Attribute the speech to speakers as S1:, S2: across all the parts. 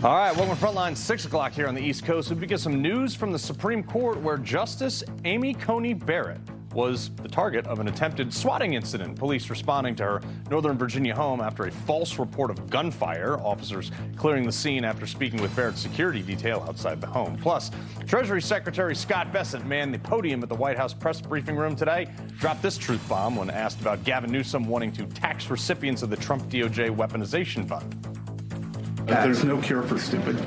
S1: All right, welcome to Frontline, 6 o'clock here on the East Coast. We get some news from the Supreme Court where Justice Amy Coney Barrett was the target of an attempted swatting incident. Police responding to her Northern Virginia home after a false report of gunfire. Officers clearing the scene after speaking with Barrett's security detail outside the home. Plus, Treasury Secretary Scott Bessent manned the podium at the White House press briefing room today. Dropped this truth bomb when asked about Gavin Newsom wanting to tax recipients of the Trump DOJ weaponization fund.
S2: There's no cure for stupid.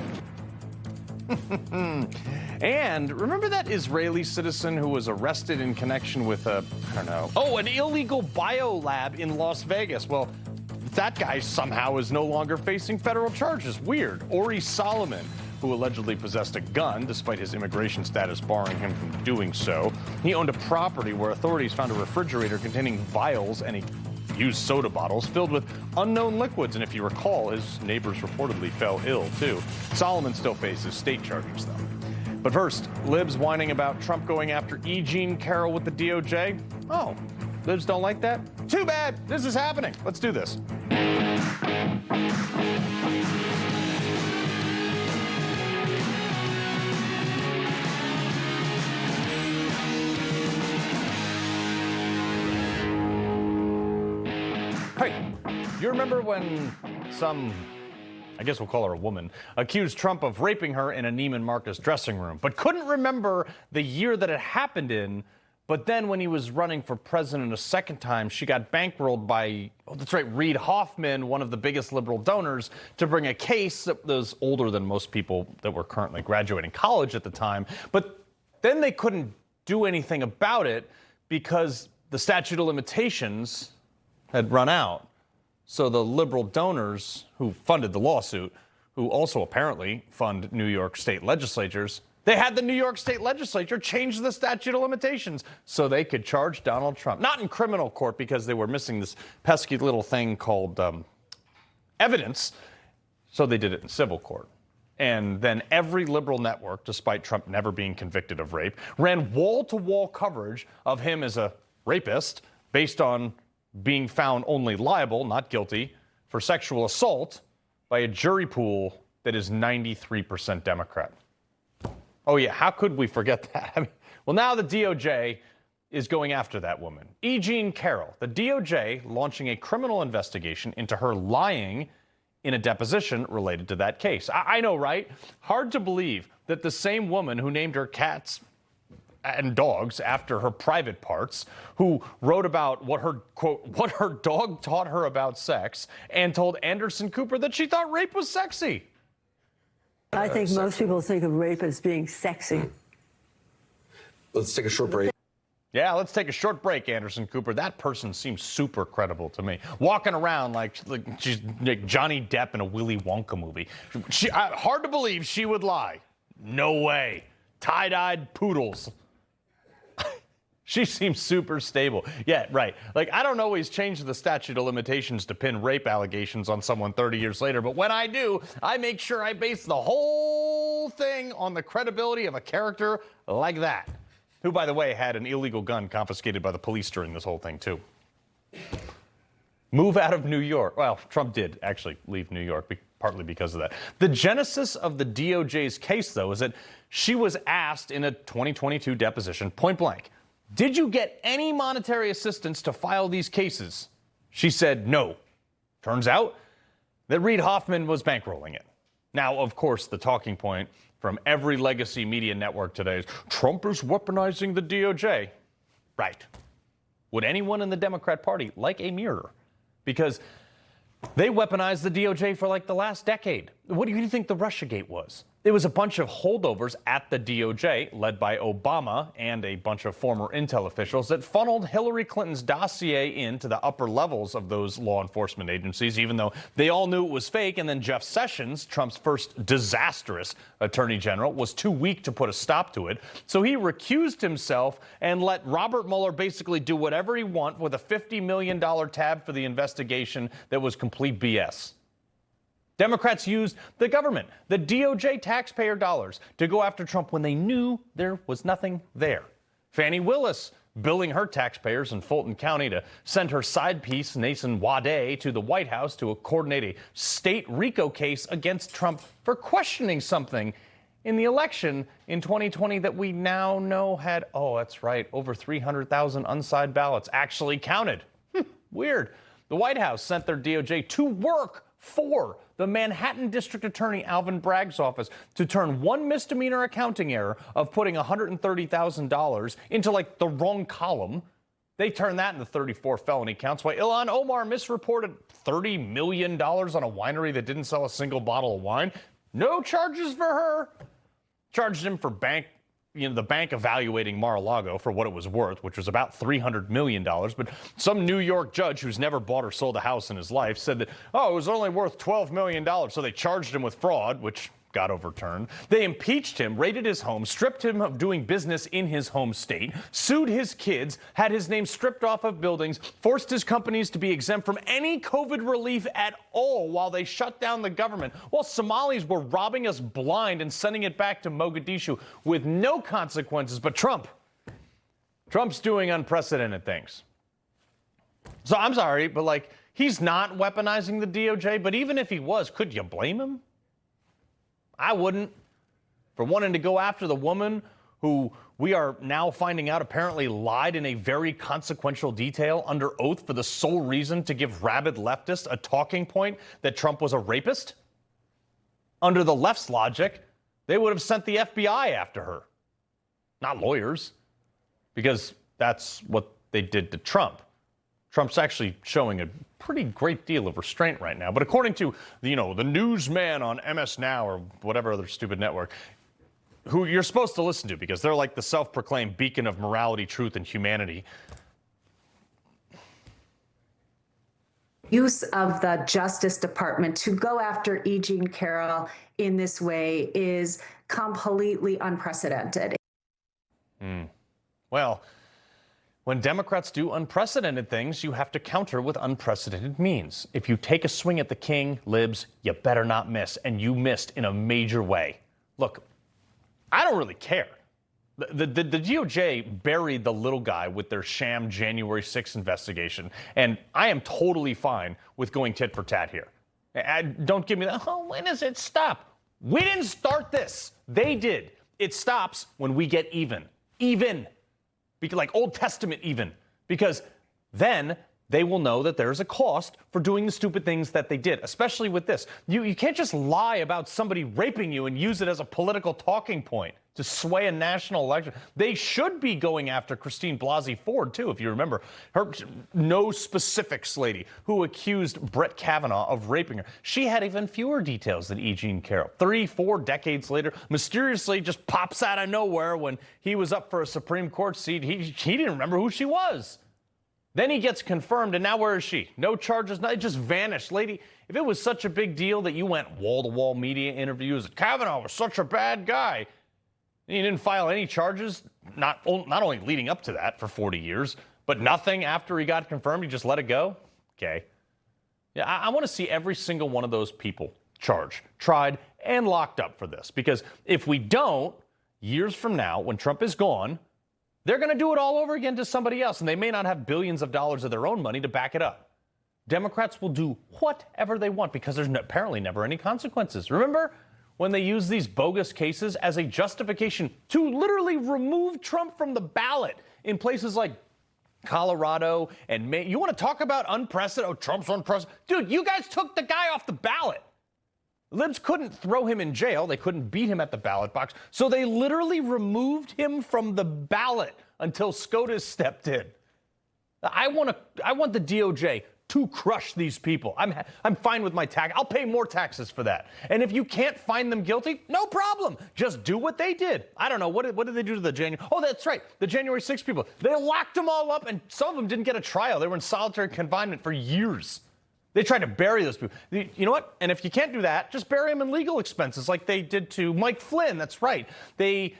S1: And remember that Israeli citizen who was arrested in connection with an illegal biolab in Las Vegas? Well, that guy somehow is no longer facing federal charges. Weird. Ori Solomon, who allegedly possessed a gun despite his immigration status barring him from doing so. He owned a property where authorities found a refrigerator containing vials and used soda bottles filled with unknown liquids, and if you recall, his neighbors reportedly fell ill too. Solomon still faces state charges though. But first, libs whining about Trump going after E. Jean Carroll with the DOJ. Oh, libs don't like that? Too bad. This is happening. Let's do this. Hey, you remember when some, I guess we'll call her a woman, accused Trump of raping her in a Neiman Marcus dressing room, but couldn't remember the year that it happened in. But then when he was running for president a second time, she got bankrolled by, Reid Hoffman, one of the biggest liberal donors, to bring a case that was older than most people that were currently graduating college at the time. But then they couldn't do anything about it because the statute of limitations had run out. So the liberal donors who funded the lawsuit, who also apparently fund New York state legislatures, they had the New York state legislature change the statute of limitations so they could charge Donald Trump. Not in criminal court because they were missing this pesky little thing called evidence. So they did it in civil court. And then every liberal network, despite Trump never being convicted of rape, ran wall-to-wall coverage of him as a rapist based on being found only liable, not guilty, for sexual assault by a jury pool that is 93% Democrat. Oh, yeah, how could we forget that? Well, now the DOJ is going after that woman, E. Jean Carroll. The DOJ launching a criminal investigation into her lying in a deposition related to that case. I know, right? Hard to believe that the same woman who named her cats and dogs after her private parts, who wrote about what her, quote, what her dog taught her about sex, and told Anderson Cooper that she thought rape was sexy.
S3: I think most people think of rape as being sexy.
S4: Let's take a short break.
S1: Yeah, let's take a short break, Anderson Cooper. That person seems super credible to me. Walking around like she's like Johnny Depp in a Willy Wonka movie. Hard to believe she would lie. No way. Tie-dyed poodles. She seems super stable. Yeah, right. Like, I don't always change the statute of limitations to pin rape allegations on someone 30 years later, but when I do, I make sure I base the whole thing on the credibility of a character like that, who, by the way, had an illegal gun confiscated by the police during this whole thing, too. Move out of New York. Well, Trump did actually leave New York, partly because of that. The genesis of the DOJ's case, though, is that she was asked in a 2022 deposition, point blank, did you get any monetary assistance to file these cases? She said no. Turns out that Reid Hoffman was bankrolling it. Now, of course, the talking point from every legacy media network today is Trump is weaponizing the DOJ. Right. Would anyone in the Democrat Party like a mirror? Because they weaponized the DOJ for like the last decade. What do you think the Russiagate was? It was a bunch of holdovers at the DOJ, led by Obama and a bunch of former intel officials, that funneled Hillary Clinton's dossier into the upper levels of those law enforcement agencies, even though they all knew it was fake. And then Jeff Sessions, Trump's first disastrous attorney general, was too weak to put a stop to it. So he recused himself and let Robert Mueller basically do whatever he wanted with a $50 million tab for the investigation that was complete BS. Democrats used the government, the DOJ taxpayer dollars, to go after Trump when they knew there was nothing there. Fani Willis billing her taxpayers in Fulton County to send her side piece, Nason Wade, to the White House to coordinate a state RICO case against Trump for questioning something in the election in 2020 that we now know had, oh, that's right, over 300,000 unsigned ballots actually counted. Weird. The White House sent their DOJ to work for the Manhattan District Attorney Alvin Bragg's office to turn one misdemeanor accounting error of putting $130,000 into like the wrong column. They turned that into 34 felony counts while Ilhan Omar misreported $30 million on a winery that didn't sell a single bottle of wine. No charges for her. Charged him for the bank evaluating Mar-a-Lago for what it was worth, which was about $300 million. But some New York judge who's never bought or sold a house in his life said that, oh, it was only worth $12 million. So they charged him with fraud, which got overturned. They impeached him, raided his home, stripped him of doing business in his home state, sued his kids, had his name stripped off of buildings, forced his companies to be exempt from any COVID relief at all while they shut down the government, while Somalis were robbing us blind and sending it back to Mogadishu with no consequences. But Trump's doing unprecedented things. So I'm sorry, but he's not weaponizing the DOJ, but even if he was, could you blame him? I wouldn't. For wanting to go after the woman who we are now finding out apparently lied in a very consequential detail under oath for the sole reason to give rabid leftists a talking point that Trump was a rapist? Under the left's logic, they would have sent the FBI after her, not lawyers, because that's what they did to Trump. Trump's actually showing a pretty great deal of restraint right now. But according to, the newsman on MS Now or whatever other stupid network, who you're supposed to listen to because they're like the self-proclaimed beacon of morality, truth, and humanity.
S5: Use of the Justice Department to go after E. Jean Carroll in this way is completely unprecedented.
S1: Well, when Democrats do unprecedented things, you have to counter with unprecedented means. If you take a swing at the king, libs, you better not miss, and you missed in a major way. Look, I don't really care. The DOJ buried the little guy with their sham January 6th investigation, and I am totally fine with going tit for tat here. Don't give me that, oh, when does it stop? We didn't start this. They did. It stops when we get even. Even. Like Old Testament even, because then they will know that there's a cost for doing the stupid things that they did, especially with this. You can't just lie about somebody raping you and use it as a political talking point to sway a national election. They should be going after Christine Blasey Ford, too, if you remember. Her no specifics lady who accused Brett Kavanaugh of raping her. She had even fewer details than E. Jean Carroll. 3-4 decades later, mysteriously just pops out of nowhere when he was up for a Supreme Court seat. He didn't remember who she was. Then he gets confirmed, and now where is she? No charges, it just vanished. Lady, if it was such a big deal that you went wall-to-wall media interviews, Kavanaugh was such a bad guy, and you didn't file any charges, not only leading up to that for 40 years, but nothing after he got confirmed, you just let it go? Okay. Yeah, I want to see every single one of those people charged, tried, and locked up for this, because if we don't, years from now, when Trump is gone, they're going to do it all over again to somebody else, and they may not have billions of dollars of their own money to back it up. Democrats will do whatever they want because there's apparently never any consequences. Remember when they use these bogus cases as a justification to literally remove Trump from the ballot in places like Colorado and Maine? You want to talk about unprecedented? Oh, Trump's unprecedented. Dude, you guys took the guy off the ballot. Libs couldn't throw him in jail. They couldn't beat him at the ballot box. So they literally removed him from the ballot until SCOTUS stepped in. I want the DOJ to crush these people. I'm fine with my tax. I'll pay more taxes for that. And if you can't find them guilty, no problem. Just do what they did. I don't know. What did they do to the January? Oh, that's right. The January 6th people. They locked them all up, and some of them didn't get a trial. They were in solitary confinement for years. They tried to bury those people. You know what? And if you can't do that, just bury them in legal expenses like they did to Mike Flynn. That's right. They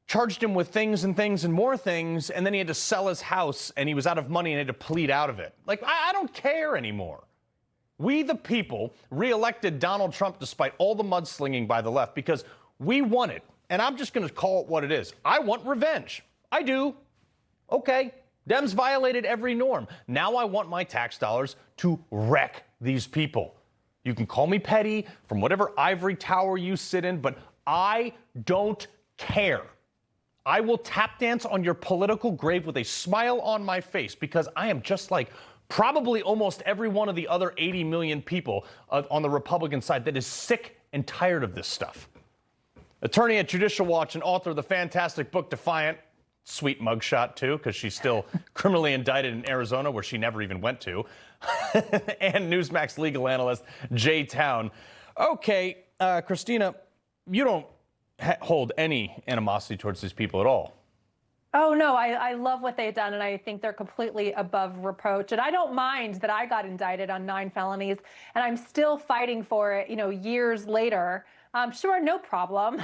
S1: charged him with things and more things, and then he had to sell his house, and he was out of money and had to plead out of it. Like, I don't care anymore. We, the people, reelected Donald Trump despite all the mudslinging by the left because we want it. And I'm just going to call it what it is. I want revenge. I do. Okay, Dems violated every norm. Now I want my tax dollars to wreck these people. You can call me petty from whatever ivory tower you sit in, but I don't care. I will tap dance on your political grave with a smile on my face because I am just like probably almost every one of the other 80 million people on the Republican side that is sick and tired of this stuff. Attorney at Judicial Watch and author of the fantastic book Defiant, sweet mugshot too, because she's still criminally indicted in Arizona where she never even went to, and Newsmax legal analyst Jay Town. Okay, Christina, you don't hold any animosity towards these people at all.
S6: Oh, no, I love what they've done, and I think they're completely above reproach. And I don't mind that I got indicted on 9 felonies, and I'm still fighting for it, years later. Sure, no problem.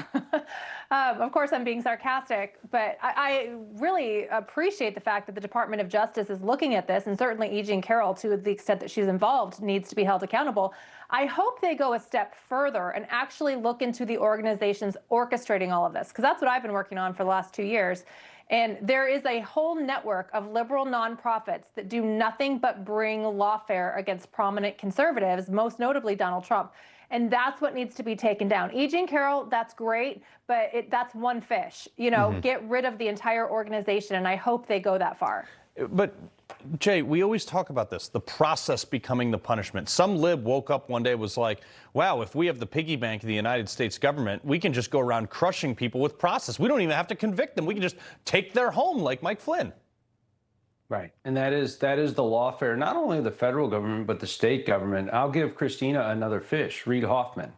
S6: Of course, I'm being sarcastic, but I really appreciate the fact that the Department of Justice is looking at this, and certainly E. Jean Carroll, to the extent that she's involved, needs to be held accountable. I hope they go a step further and actually look into the organizations orchestrating all of this, because that's what I've been working on for the last 2 years. And there is a whole network of liberal nonprofits that do nothing but bring lawfare against prominent conservatives, most notably Donald Trump. And that's what needs to be taken down. E. Jean Carroll, that's great, but that's one fish. Get rid of the entire organization, and I hope they go that far.
S1: But, Jay, we always talk about this, the process becoming the punishment. Some lib woke up one day was like, wow, if we have the piggy bank of the United States government, we can just go around crushing people with process. We don't even have to convict them. We can just take their home like Mike Flynn.
S7: Right. And that is the lawfare, not only of the federal government, but the state government. I'll give Christina another fish, Reid Hoffman.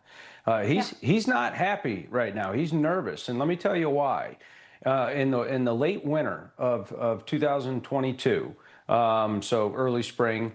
S7: He's not happy right now. He's nervous. And let me tell you why. In the late winter of 2022, so early spring,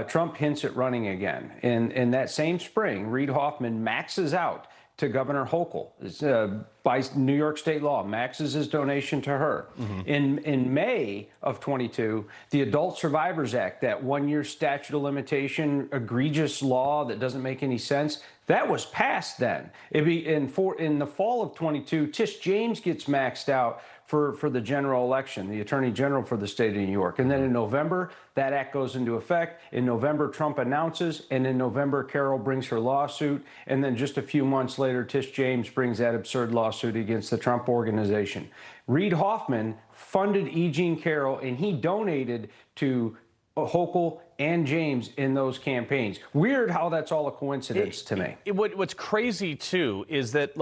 S7: Trump hints at running again. In that same spring, Reid Hoffman maxes out to Governor Hochul. By New York state law, maxes his donation to her. Mm-hmm. In May of 22, the Adult Survivors Act, that 1-year statute of limitation, egregious law that doesn't make any sense, that was passed then. In the fall of 22, Tish James gets maxed out for the general election, the attorney general for the state of New York. And then in November, that act goes into effect. In November, Trump announces, and in November, Carroll brings her lawsuit. And then just a few months later, Tish James brings that absurd lawsuit against the Trump organization. Reid Hoffman funded E. Jean Carroll, and he donated to Hochul and James in those campaigns. Weird how that's all a coincidence to me.
S1: What's crazy, too, is that,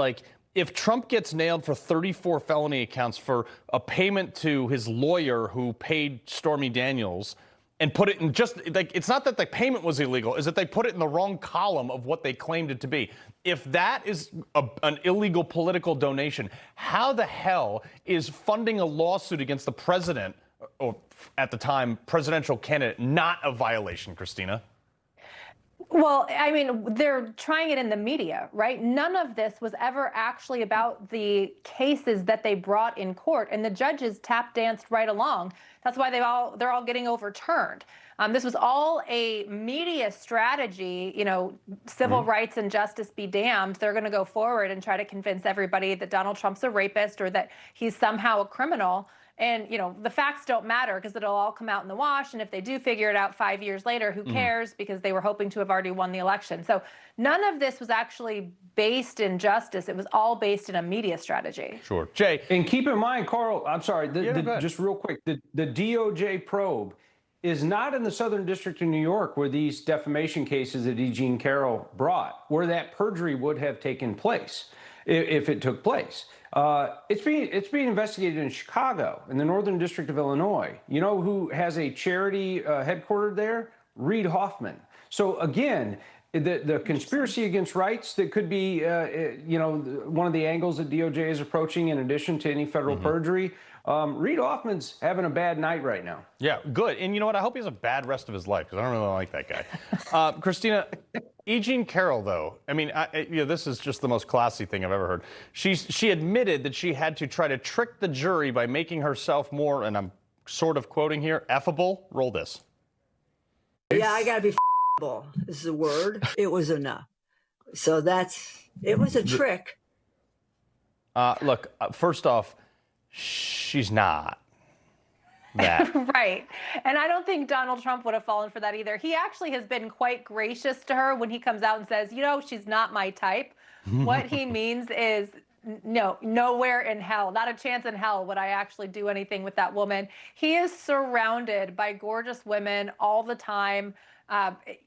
S1: if Trump gets nailed for 34 felony accounts for a payment to his lawyer who paid Stormy Daniels and put it in it's not that the payment was illegal, is that they put it in the wrong column of what they claimed it to be. If that is an illegal political donation, how the hell is funding a lawsuit against the president, or at the time, presidential candidate, not a violation, Christina?
S6: Well, I mean, they're trying it in the media, right? None of this was ever actually about the cases that they brought in court, and the judges tap danced right along. That's why they're all getting overturned. This was all a media strategy, civil rights and justice be damned. They're going to go forward and try to convince everybody that Donald Trump's a rapist or that he's somehow a criminal. And, the facts don't matter because it'll all come out in the wash. And if they do figure it out 5 years later, who cares? Because they were hoping to have already won the election. So none of this was actually based in justice. It was all based in a media strategy.
S1: Sure. Jay.
S7: And keep in mind, Carl, I'm sorry, just real quick, the DOJ probe is not in the Southern District of New York where these defamation cases that E. Jean Carroll brought, where that perjury would have taken place if it took place. It's being investigated in Chicago, in the Northern District of Illinois. You know who has a charity headquartered there? Reid Hoffman. So again, the conspiracy against rights that could be, one of the angles that DOJ is approaching in addition to any federal perjury. Reid Hoffman's having a bad night right now.
S1: Yeah, good. And you know what? I hope he has a bad rest of his life because I don't really like that guy. Christina, E. Jean Carroll, though, I mean, this is just the most classy thing I've ever heard. She admitted that she had to try to trick the jury by making herself more, and I'm sort of quoting here, effable. Roll this.
S3: Yeah, I got to be f***able is the word. It was enough. So it was a trick.
S1: Look, first off, she's not. that.
S6: Right. And I don't think Donald Trump would have fallen for that either. He actually has been quite gracious to her when he comes out and says, she's not my type. What he means is, no, nowhere in hell, not a chance in hell would I actually do anything with that woman. He is surrounded by gorgeous women all the time.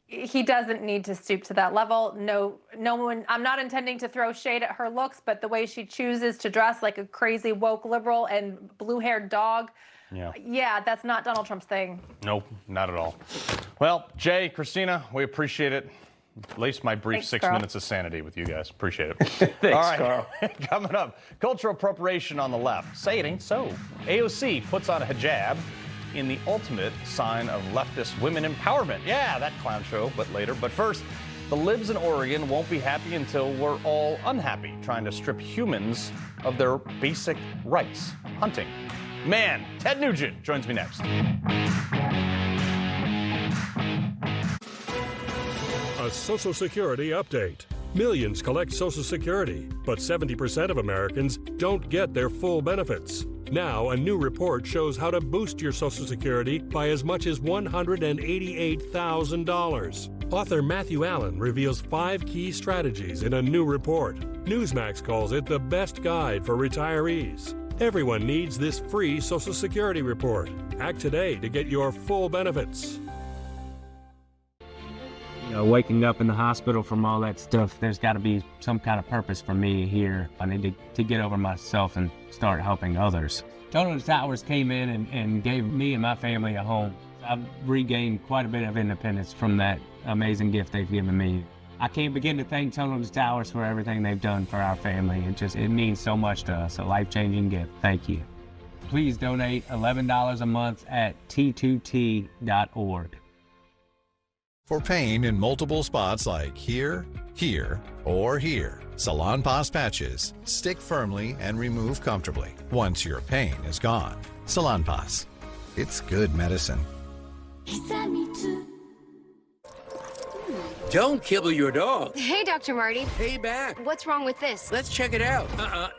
S6: He doesn't need to stoop to that level. No one, I'm not intending to throw shade at her looks, but the way she chooses to dress like a crazy woke liberal and blue-haired dog, yeah, that's not Donald Trump's thing.
S1: Nope, not at all. Well, Jay, Christina, we appreciate it. At least my brief 6 minutes of sanity with you guys. Appreciate it.
S7: Thanks,
S1: all right.
S7: Carl.
S1: Coming up, cultural appropriation on the left. Say it ain't so. AOC puts on a hijab in the ultimate sign of leftist women empowerment. Yeah, that clown show, but later. But first, the libs in Oregon won't be happy until we're all unhappy, trying to strip humans of their basic rights. Hunting. Man, Ted Nugent joins me next.
S8: A Social Security update. Millions collect Social Security, but 70% of Americans don't get their full benefits. Now, a new report shows how to boost your Social Security by as much as $188,000. Author Matthew Allen reveals 5 key strategies in a new report. Newsmax calls it the best guide for retirees. Everyone needs this free Social Security report. Act today to get your full benefits.
S9: Waking up in the hospital from all that stuff, there's got to be some kind of purpose for me here. I need to get over myself and start helping others. Tony Towers came in and gave me and my family a home. I've regained quite a bit of independence from that amazing gift they've given me. I can't begin to thank Tony Towers for everything they've done for our family. It means so much to us, a life-changing gift. Thank you. Please donate $11 a month at t2t.org.
S10: For pain in multiple spots like here, here, or here, Salonpas patches stick firmly and remove comfortably once your pain is gone. Salonpas. It's good medicine.
S11: Don't kibble your dog.
S12: Hey, Dr. Marty.
S11: Hey, back.
S12: What's wrong with this?
S11: Let's check it out.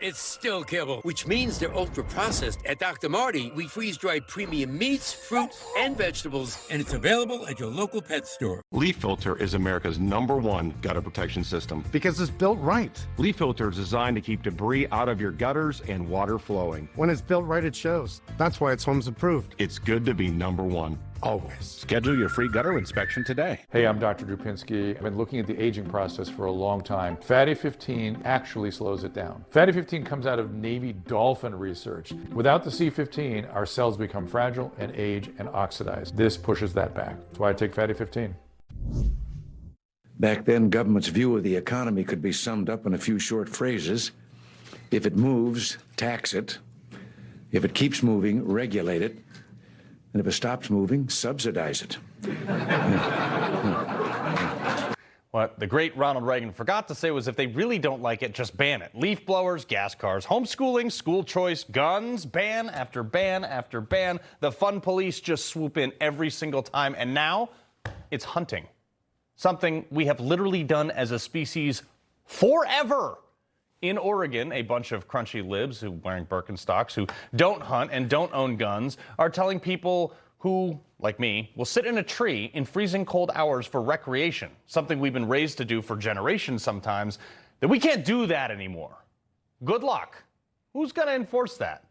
S11: It's still kibble, which means they're ultra-processed. At Dr. Marty, we freeze-dry premium meats, fruit, and vegetables, and it's available at your local pet store.
S13: Leaf Filter is America's #1 gutter protection system because it's built right. Leaf Filter is designed to keep debris out of your gutters and water flowing. When it's built right, it shows. That's why it's Homes approved. It's good to be #1. Always. Schedule your free gutter inspection today.
S14: Hey, I'm Dr. Drupinski. I've been looking at the aging process for a long time. Fatty 15 actually slows it down. Fatty 15 comes out of Navy dolphin research. Without the C15, our cells become fragile and age and oxidize. This pushes that back. That's why I take Fatty 15.
S15: Back then, government's view of the economy could be summed up in a few short phrases. If it moves, tax it. If it keeps moving, regulate it. And if it stops moving, subsidize it.
S1: What the great Ronald Reagan forgot to say was if they really don't like it, just ban it. Leaf blowers, gas cars, homeschooling, school choice, guns, ban after ban after ban. The fun police just swoop in every single time. And now it's hunting. Something we have literally done as a species forever. In Oregon, a bunch of crunchy libs who wearing Birkenstocks who don't hunt and don't own guns are telling people who, like me, will sit in a tree in freezing cold hours for recreation, something we've been raised to do for generations sometimes, that we can't do that anymore. Good luck. Who's going to enforce that?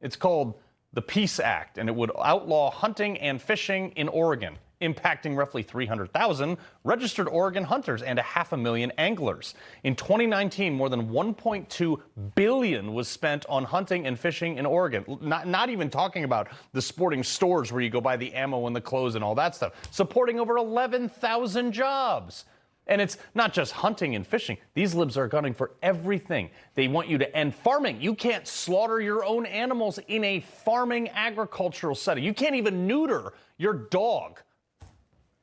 S1: It's called the Peace Act, and it would outlaw hunting and fishing in Oregon, impacting roughly 300,000 registered Oregon hunters and 500,000 anglers. In 2019, more than $1.2 billion was spent on hunting and fishing in Oregon. Not even talking about the sporting stores where you go buy the ammo and the clothes and all that stuff. Supporting over 11,000 jobs. And it's not just hunting and fishing. These libs are gunning for everything. They want you to end farming. You can't slaughter your own animals in a farming agricultural setting. You can't even neuter your dog.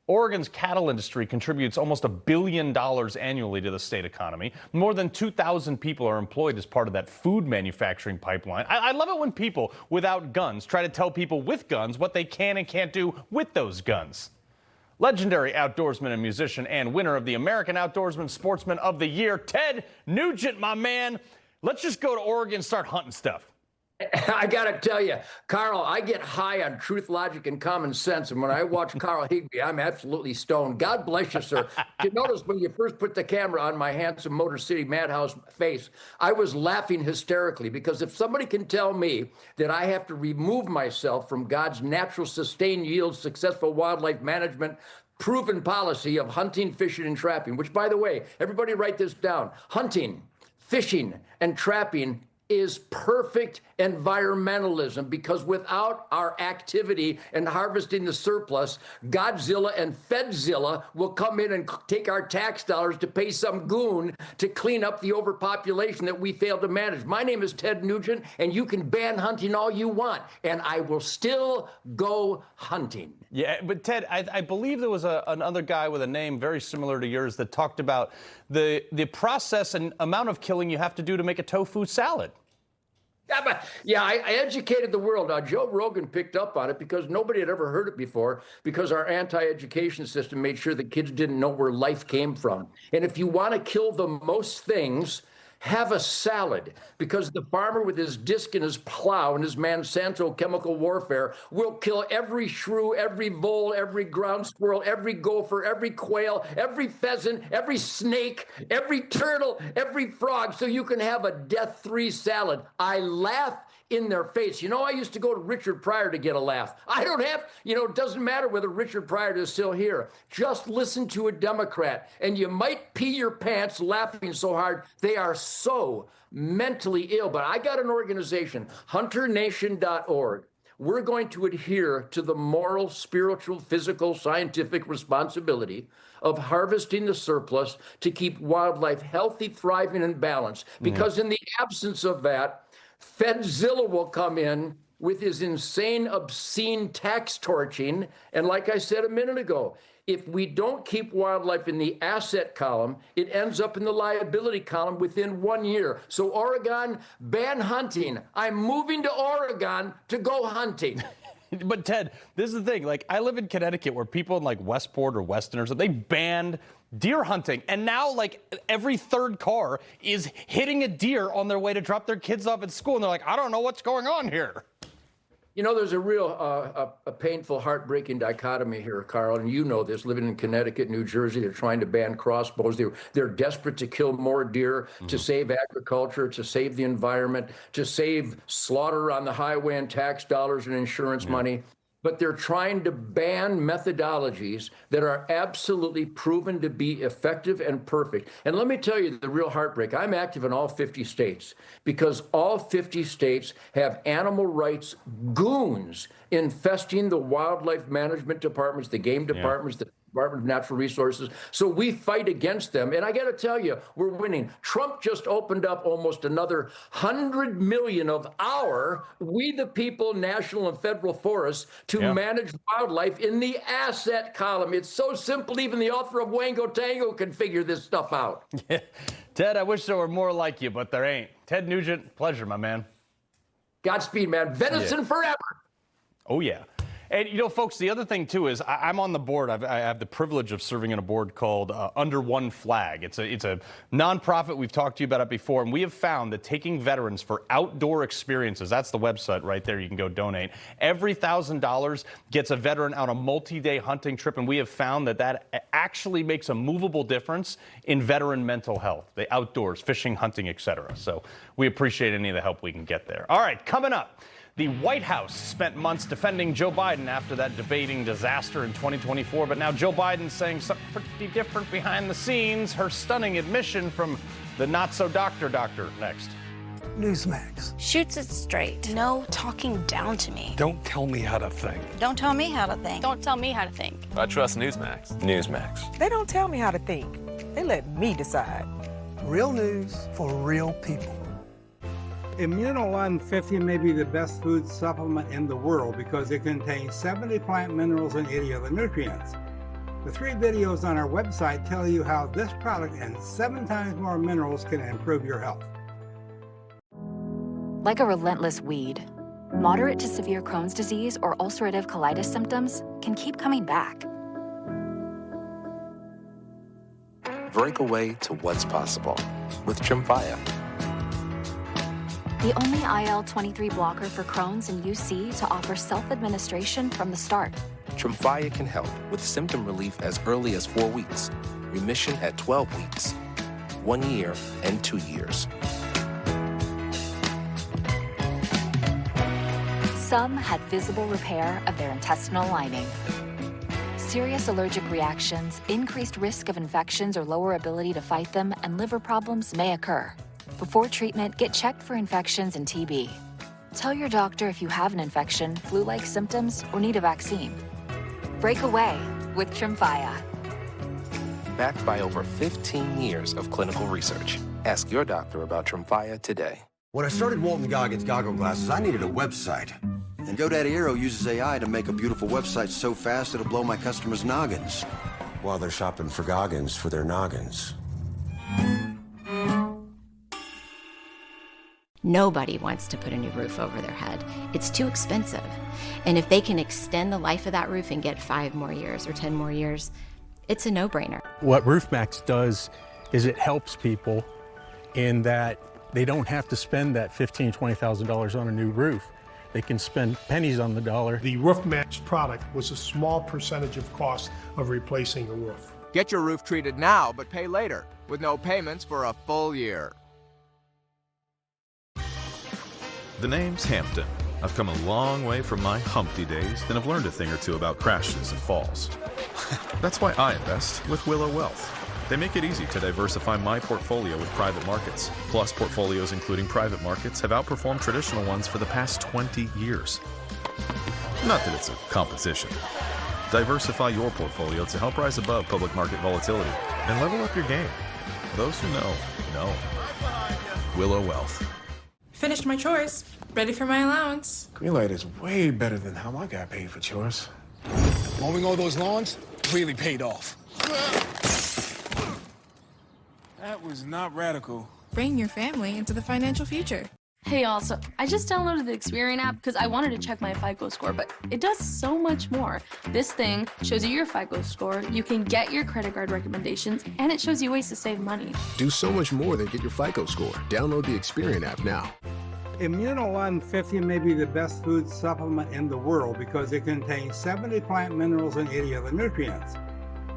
S1: Oregon's cattle industry contributes almost $1 billion annually to the state economy. More than 2,000 people are employed as part of that food manufacturing pipeline. I love it when people without guns try to tell people with guns what they can and can't do with those guns. Legendary outdoorsman and musician and winner of the American Outdoorsman Sportsman of the Year, Ted Nugent, my man. Let's just go to Oregon and start hunting stuff.
S12: I got to tell you, Carl, I get high on truth, logic, and common sense. And when I watch Carl Higbie, I'm absolutely stoned. God bless you, sir. You notice when you first put the camera on my handsome Motor City Madhouse face, I was laughing hysterically, because if somebody can tell me that I have to remove myself from God's natural, sustained yield, successful wildlife management, proven policy of hunting, fishing, and trapping, which, by the way, everybody write this down. Hunting, fishing, and trapping is perfect environmentalism, because without our activity and harvesting the surplus, Godzilla and Fedzilla will come in and take our tax dollars to pay some goon to clean up the overpopulation that we failed to manage. My name is Ted Nugent, and you can ban hunting all you want, and I will still go hunting.
S1: Yeah, but Ted, I believe there was another guy with a name very similar to yours that talked about the process and amount of killing you have to do to make a tofu salad.
S12: Yeah, I educated the world. Joe Rogan picked up on it because nobody had ever heard it before, because our anti-education system made sure that kids didn't know where life came from. And if you want to kill the most things, have a salad, because the farmer with his disc and his plow and his Monsanto chemical warfare will kill every shrew, every vole, every ground squirrel, every gopher, every quail, every pheasant, every snake, every turtle, every frog, so you can have a death-free salad. I laugh in their face. You know, I used to go to Richard Pryor to get a laugh. I don't have, it doesn't matter whether Richard Pryor is still here. Just listen to a Democrat, and you might pee your pants laughing so hard. They are so mentally ill. But I got an organization, HunterNation.org. We're going to adhere to the moral, spiritual, physical, scientific responsibility of harvesting the surplus to keep wildlife healthy, thriving, and balanced. Because in the absence of that, Fedzilla will come in with his insane, obscene tax torching. And like I said a minute ago, if we don't keep wildlife in the asset column, it ends up in the liability column within 1 year. So Oregon, ban hunting. I'm moving to Oregon to go hunting.
S1: But Ted, this is the thing. Like, I live in Connecticut, where people in like Westport or Weston or something, they banned deer hunting, and now like every third car is hitting a deer on their way to drop their kids off at school, and they're like, I don't know what's going on here.
S12: There's a real a painful, heartbreaking dichotomy here, Carl, and you know this, living in Connecticut, New Jersey. They're trying to ban crossbows. They're desperate to kill more deer, to save agriculture, to save the environment, to save slaughter on the highway and tax dollars and insurance money. But they're trying to ban methodologies that are absolutely proven to be effective and perfect. And let me tell you the real heartbreak. I'm active in all 50 states, because all 50 states have animal rights goons infesting the wildlife management departments, the game departments, the Department of Natural Resources. So we fight against them. And I got to tell you, we're winning. Trump just opened up almost another 100 million of our We the People national and federal forests to manage wildlife in the asset column. It's so simple. Even the author of Wango Tango can figure this stuff out.
S1: Ted, I wish there were more like you, but there ain't. Ted Nugent, pleasure, my man.
S12: Godspeed, man. Venison forever.
S1: Oh, yeah. And, folks, the other thing, too, is I'm on the board. I have the privilege of serving on a board called Under One Flag. It's a nonprofit. We've talked to you about it before. And we have found that taking veterans for outdoor experiences, that's the website right there. You can go donate. Every $1,000 gets a veteran on a multi-day hunting trip. And we have found that actually makes a movable difference in veteran mental health, the outdoors, fishing, hunting, etc. So we appreciate any of the help we can get there. All right, coming up. The White House spent months defending Joe Biden after that debating disaster in 2024, but now Joe Biden's saying something pretty different behind the scenes. Her stunning admission from the not-so-doctor next.
S16: Newsmax.
S17: Shoots it straight. No talking down to me.
S16: Don't tell me how to think.
S17: Don't tell me how to think. Don't tell me how to think.
S18: I trust Newsmax. Newsmax.
S19: They don't tell me how to think. They let me decide.
S16: Real news for real people.
S20: Immunoline 50 may be the best food supplement in the world because it contains 70 plant minerals and 80 other nutrients. The 3 videos on our website tell you how this product and 7 times more minerals can improve your health.
S21: Like a relentless weed, moderate to severe Crohn's disease or ulcerative colitis symptoms can keep coming back.
S18: Break away to what's possible with Tremfya.
S21: The only IL-23 blocker for Crohn's and UC to offer self-administration from the start.
S18: Tremfya can help with symptom relief as early as 4 weeks, remission at 12 weeks, 1 year, and 2 years.
S21: Some had visible repair of their intestinal lining. Serious allergic reactions, increased risk of infections or lower ability to fight them, and liver problems may occur. Before treatment, get checked for infections and TB. Tell your doctor if you have an infection, flu-like symptoms, or need a vaccine. Break away with Tremfya.
S18: Backed by over 15 years of clinical research. Ask your doctor about Tremfya today.
S4: When I started Walton Goggins Goggle Glasses, I needed a website. And GoDaddy Aero uses AI to make a beautiful website so fast it'll blow my customers' noggins. While they're shopping for Goggins for their noggins.
S2: Nobody wants to put a new roof over their head. It's too expensive. And if they can extend the life of that roof and get 5 more years or 10 more years, it's a no-brainer.
S22: What Roofmax does is it helps people in that they don't have to spend that $15,000, $20,000 on a new roof. They can spend pennies on the dollar.
S23: The Roofmax product was a small percentage of cost of replacing a roof.
S24: Get your roof treated now, but pay later, with no payments for a full year.
S25: The name's Hampton. I've come a long way from my Humpty days and have learned a thing or two about crashes and falls. That's why I invest with Willow Wealth. They make it easy to diversify my portfolio with private markets. Plus, portfolios including private markets have outperformed traditional ones for the past 20 years. Not that it's a competition. Diversify your portfolio to help rise above public market volatility and level up your game. Those who know, know. Willow Wealth.
S26: Finished my chores. Ready for my allowance.
S27: Greenlight is way better than how I got paid for chores. Mowing all those lawns really paid off. That was not radical.
S26: Bring your family into the financial future.
S28: Hey, also, I just downloaded the Experian app because I wanted to check my FICO score, but it does so much more. This thing shows you your FICO score, you can get your credit card recommendations, and it shows you ways to save money.
S29: Do so much more than get your FICO score. Download the Experian app now.
S20: Immuno 150 may be the best food supplement in the world because it contains 70 plant minerals and 80 other nutrients.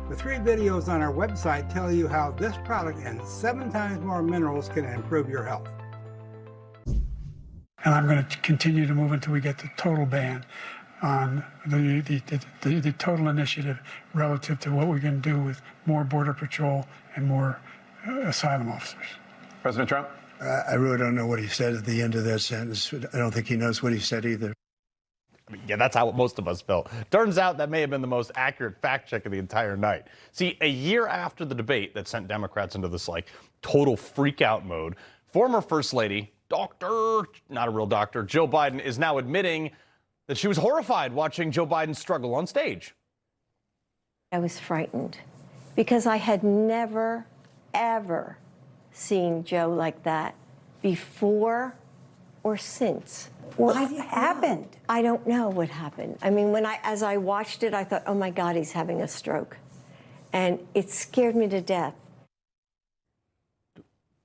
S20: The 3 videos on our website tell you how this product and 7 times more minerals can improve your health.
S16: And I'm going to continue to move until we get the total ban on the total initiative relative to what we're going to do with more Border Patrol and more asylum officers.
S30: President Trump?
S31: I really don't know what he said at the end of that sentence. I don't think he knows what he said either.
S1: Yeah, that's how most of us felt. Turns out that may have been the most accurate fact check of the entire night. See, a year after the debate that sent Democrats into this total freak out mode, former First Lady, not a real doctor, Joe Biden is now admitting that she was horrified watching Joe Biden struggle on stage.
S32: I was frightened because I had never, ever seen Joe like that before or since. What happened? I don't know what happened. I mean, as I watched it, I thought, oh my God, he's having a stroke. And it scared me to death.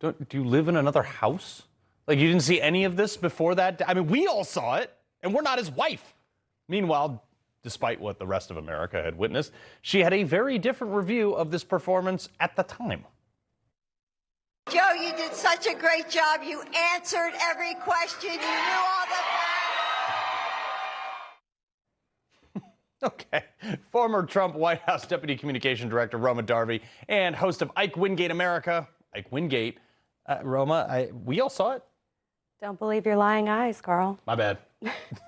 S1: Do you live in another house? You didn't see any of this before that? I mean, we all saw it, and we're not his wife. Meanwhile, despite what the rest of America had witnessed, she had a very different review of this performance at the time.
S32: Joe, you did such a great job. You answered every question. You knew all the
S1: Okay. Former Trump White House Deputy Communication Director Roma Daravi and host of Ike Wingate America, Ike Wingate. Roma, we all saw it.
S33: Don't believe your lying eyes, Carl.
S1: My bad.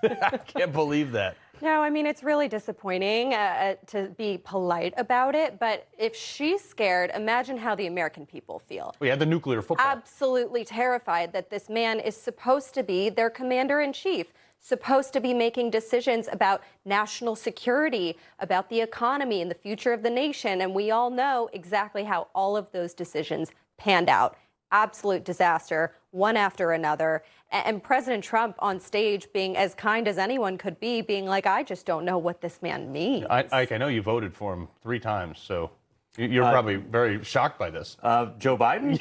S1: I can't believe that.
S33: No, I mean, it's really disappointing to be polite about it. But if she's scared, imagine how the American people feel.
S1: We had the nuclear football.
S33: Absolutely terrified that this man is supposed to be their commander-in-chief, supposed to be making decisions about national security, about the economy and the future of the nation. And we all know exactly how all of those decisions panned out. Absolute disaster, one after another. And President Trump on stage being as kind as anyone could be, being like, I just don't know what this man means.
S1: Ike, I know you voted for him 3 times, so You're probably very shocked by this.
S3: Joe Biden?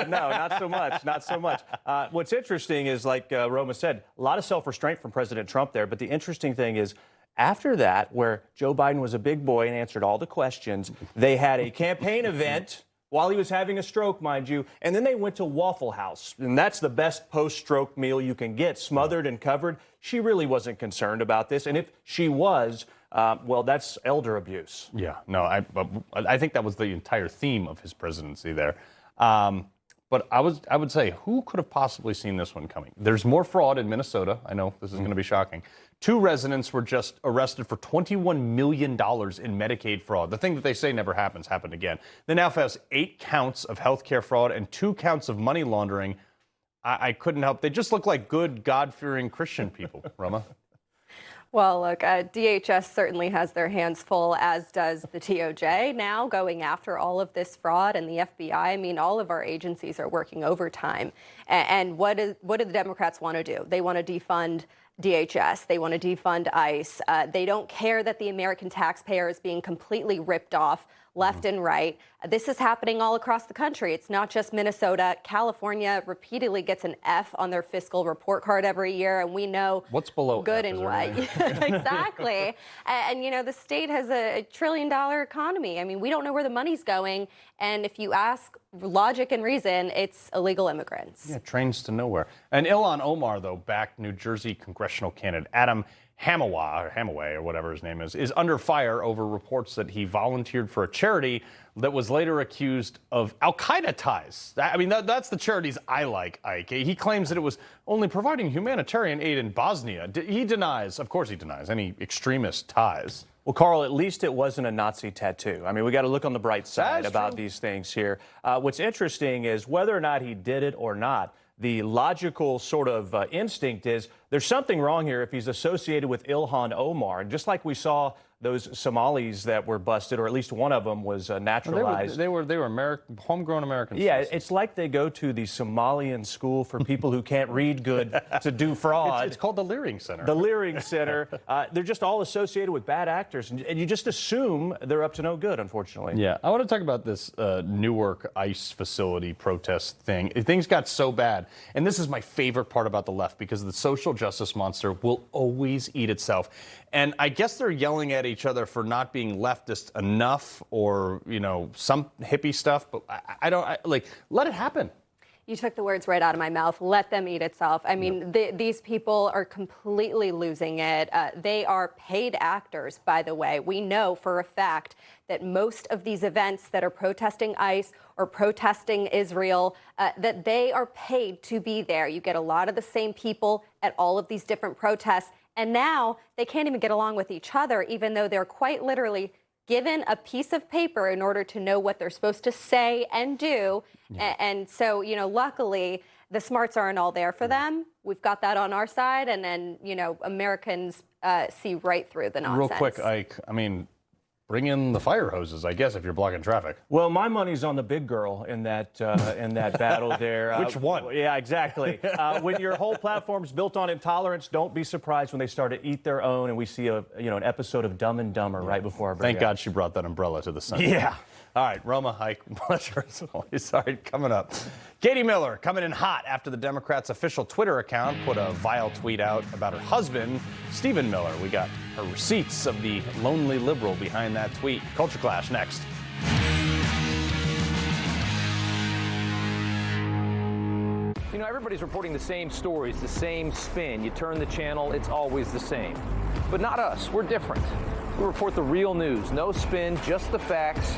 S3: No, not so much. Not so much. What's interesting is, like Roma said, a lot of self-restraint from President Trump there. But the interesting thing is, after that, where Joe Biden was a big boy and answered all the questions, they had a campaign event while he was having a stroke, mind you, and then they went to Waffle House. And that's the best post-stroke meal you can get, smothered and covered. She really wasn't concerned about this. And if she was, well, that's elder abuse.
S1: Yeah, no, I think that was the entire theme of his presidency there. But I would say, who could have possibly seen this one coming? There's more fraud in Minnesota. I know this is going to be shocking. 2 residents were just arrested for $21 million in Medicaid fraud. The thing that they say never happened again. They now face 8 counts of healthcare fraud and 2 counts of money laundering. I couldn't help. They just look like good, God-fearing Christian people, Roma.
S33: Well, look, DHS certainly has their hands full, as does the DOJ now, going after all of this fraud, and the FBI. I mean, all of our agencies are working overtime. And what do the Democrats want to do? They want to defund DHS. They want to defund ICE. They don't care that the American taxpayer is being completely ripped off left and right. This is happening all across the country. It's not just Minnesota. California repeatedly gets an F on their fiscal report card every year, and we know
S1: what's below
S33: good
S1: F,
S33: and what. Exactly. And, you know, the state has a $1 trillion economy. I mean, we don't know where the money's going. And if you ask logic and reason, it's illegal immigrants.
S1: Yeah, trains to nowhere. And Ilhan Omar, though, backed New Jersey congressional candidate Adam Hamaway, or whatever his name is under fire over reports that he volunteered for a charity that was later accused of Al-Qaeda ties. I mean, that's the charities I like, Ike. He claims that it was only providing humanitarian aid in Bosnia. He denies, of course he denies, any extremist ties.
S3: Well, Carl, at least it wasn't a Nazi tattoo. I mean, we got to look on the bright side about these things here. What's interesting is whether or not he did it or not, the logical sort of instinct is there's something wrong here if he's associated with Ilhan Omar. Just like we saw those Somalis that were busted, or at least one of them was naturalized.
S1: Well, they were American, homegrown Americans.
S3: Yeah, it's like they go to the Somalian school for people who can't read good to do fraud.
S1: It's called the Leering Center.
S3: The Leering Center. They're just all associated with bad actors, and you just assume they're up to no good, unfortunately.
S1: Yeah, I want to talk about this Newark ICE facility protest thing. Things got so bad, and this is my favorite part about the left, because the social justice monster will always eat itself. And I guess they're yelling at each other for not being leftist enough, or, you know, some hippie stuff, but let it happen.
S33: You took the words right out of my mouth. Let them eat itself. I mean, these people are completely losing it. They are paid actors, by the way. We know for a fact that most of these events that are protesting ICE or protesting Israel, that they are paid to be there. You get a lot of the same people at all of these different protests. And now they can't even get along with each other, even though they're quite literally given a piece of paper in order to know what they're supposed to say and do. Yeah. And so, you know, luckily, the smarts aren't all there for them. We've got that on our side. And then, you know, Americans see right through the nonsense.
S1: Real quick, Ike, I mean, bring in the fire hoses, I guess, if you're blocking traffic.
S3: Well, my money's on the big girl in that battle there.
S1: Which one?
S3: Yeah, exactly. When your whole platform's built on intolerance, don't be surprised when they start to eat their own, and we see an episode of Dumb and Dumber right before our break.
S1: Thank God she brought that umbrella to the sun.
S3: Yeah.
S1: All right, Roma, Ike, pleasure as always. All right, coming up. Katie Miller coming in hot after the Democrats' official Twitter account put a vile tweet out about her husband, Stephen Miller. We got her receipts of the lonely liberal behind that tweet. Culture Clash next.
S5: You know, everybody's reporting the same stories, the same spin. You turn the channel, it's always the same. But not us. We're different. We report the real news. No spin, just the facts.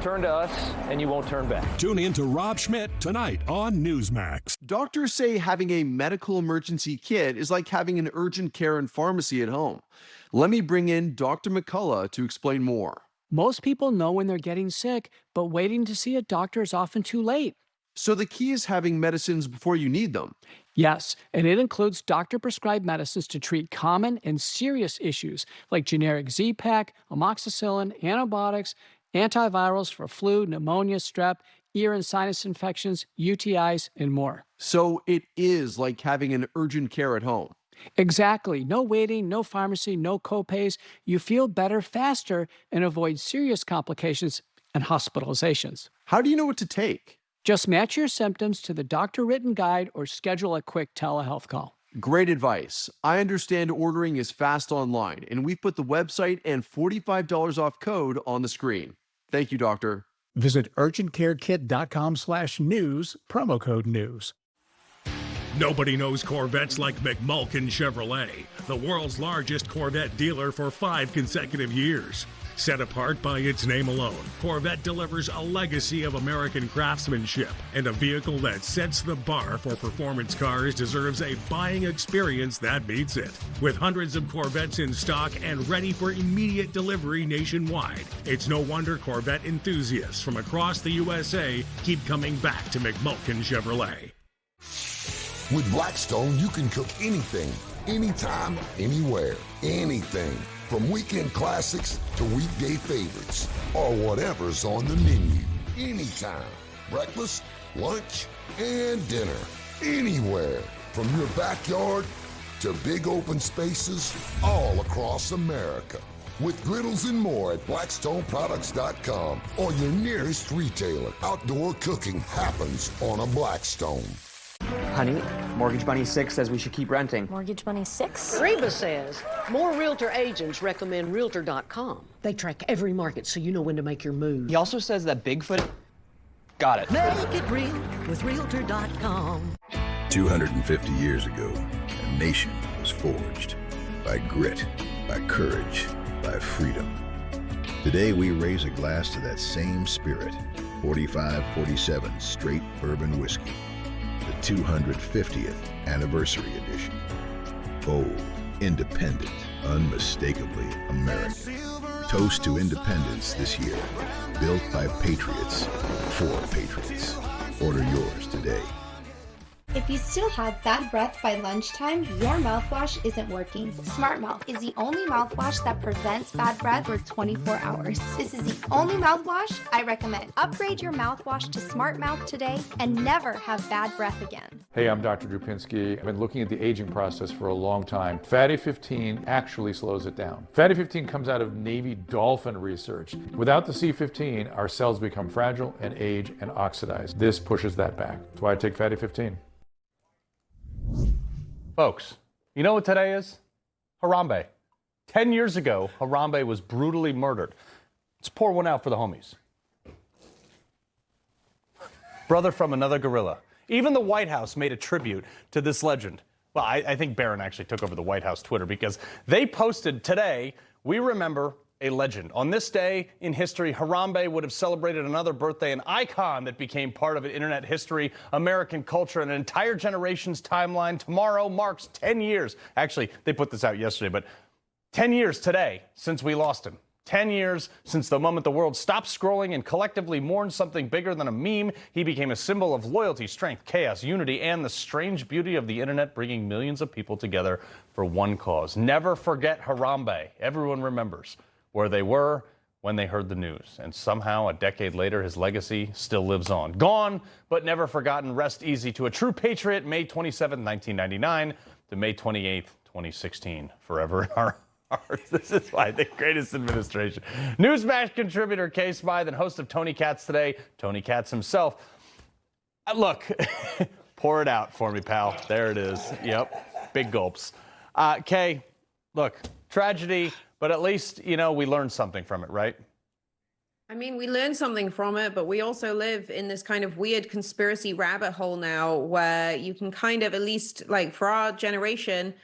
S5: Turn to us, and you won't turn back.
S6: Tune in to Rob Schmidt tonight on Newsmax.
S7: Doctors say having a medical emergency kit is like having an urgent care and pharmacy at home. Let me bring in Dr. McCullough to explain more.
S8: Most people know when they're getting sick, but waiting to see a doctor is often too late.
S7: So the key is having medicines before you need them.
S8: Yes, and it includes doctor-prescribed medicines to treat common and serious issues like generic Z-Pak, amoxicillin, antibiotics, antivirals for flu, pneumonia, strep, ear and sinus infections, UTIs, and more.
S7: So it is like having an urgent care at home.
S8: Exactly. No waiting, no pharmacy, no copays. You feel better faster and avoid serious complications and hospitalizations.
S7: How do you know what to take?
S8: Just match your symptoms to the doctor-written guide or schedule a quick telehealth call.
S7: Great advice. I understand ordering is fast online, and we've put the website and $45 off code on the screen. Thank you, doctor.
S4: Visit urgentcarekit.com/news, promo code news.
S6: Nobody knows Corvettes like McMulkin Chevrolet, the world's largest Corvette dealer for 5 consecutive years. Set apart by its name alone, Corvette delivers a legacy of American craftsmanship, and a vehicle that sets the bar for performance cars deserves a buying experience that beats it. With hundreds of Corvettes in stock and ready for immediate delivery nationwide, it's no wonder Corvette enthusiasts from across the USA keep coming back to McMulkin Chevrolet.
S9: With Blackstone, you can cook anything, anytime, anywhere, anything. From weekend classics to weekday favorites, or whatever's on the menu. Anytime. Breakfast, lunch, and dinner. Anywhere. From your backyard to big open spaces all across America. With griddles and more at blackstoneproducts.com or your nearest retailer. Outdoor cooking happens on a Blackstone.
S10: Honey, Mortgage Bunny 6 says we should keep renting.
S11: Mortgage Bunny 6?
S12: Reba says more realtor agents recommend Realtor.com. They track every market so you know when to make your move.
S3: He also says that Bigfoot... Got it.
S12: Make it real with Realtor.com.
S13: 250 years ago, a nation was forged by grit, by courage, by freedom. Today, we raise a glass to that same spirit. 4547 Straight Bourbon Whiskey. The 250th Anniversary Edition. Bold, independent, unmistakably American. Toast to independence this year. Built by patriots, for patriots. Order yours today.
S14: If you still have bad breath by lunchtime, your mouthwash isn't working. Smart Mouth is the only mouthwash that prevents bad breath for 24 hours. This is the only mouthwash I recommend. Upgrade your mouthwash to Smart Mouth today and never have bad breath again.
S15: Hey, I'm Dr. Drew Pinsky. I've been looking at the aging process for a long time. Fatty 15 actually slows it down. Fatty 15 comes out of Navy dolphin research. Without the C15, our cells become fragile and age and oxidize. This pushes that back. That's why I take Fatty 15.
S1: Folks, you know what today is? Harambe. 10 years ago, Harambe was brutally murdered. Let's pour one out for the homies. Brother from another gorilla. Even the White House made a tribute to this legend. Well, I think Barron actually took over the White House Twitter because they posted today, we remember a legend. On this day in history, Harambe would have celebrated another birthday, an icon that became part of internet history, American culture, and an entire generation's timeline. Tomorrow marks 10 years. Actually, they put this out yesterday, but 10 years today since we lost him. 10 years since the moment the world stopped scrolling and collectively mourned something bigger than a meme. He became a symbol of loyalty, strength, chaos, unity, and the strange beauty of the internet, bringing millions of people together for one cause. Never forget Harambe. Everyone remembers where they were when they heard the news. And somehow, a decade later, his legacy still lives on. Gone, but never forgotten. Rest easy to a true patriot, May 27, 1999 to May 28, 2016. Forever in our hearts. This is why the greatest administration. Newsmax contributor Kay Smythe and host of Tony Katz Today, Tony Katz himself. Look, pour it out for me, pal. There it is. Yep, big gulps. Kay, look, tragedy, but at least, you know, we learned something from it, right?
S17: I mean, we learned something from it, but we also live in this kind of weird conspiracy rabbit hole now where you can kind of, at least like for our generation,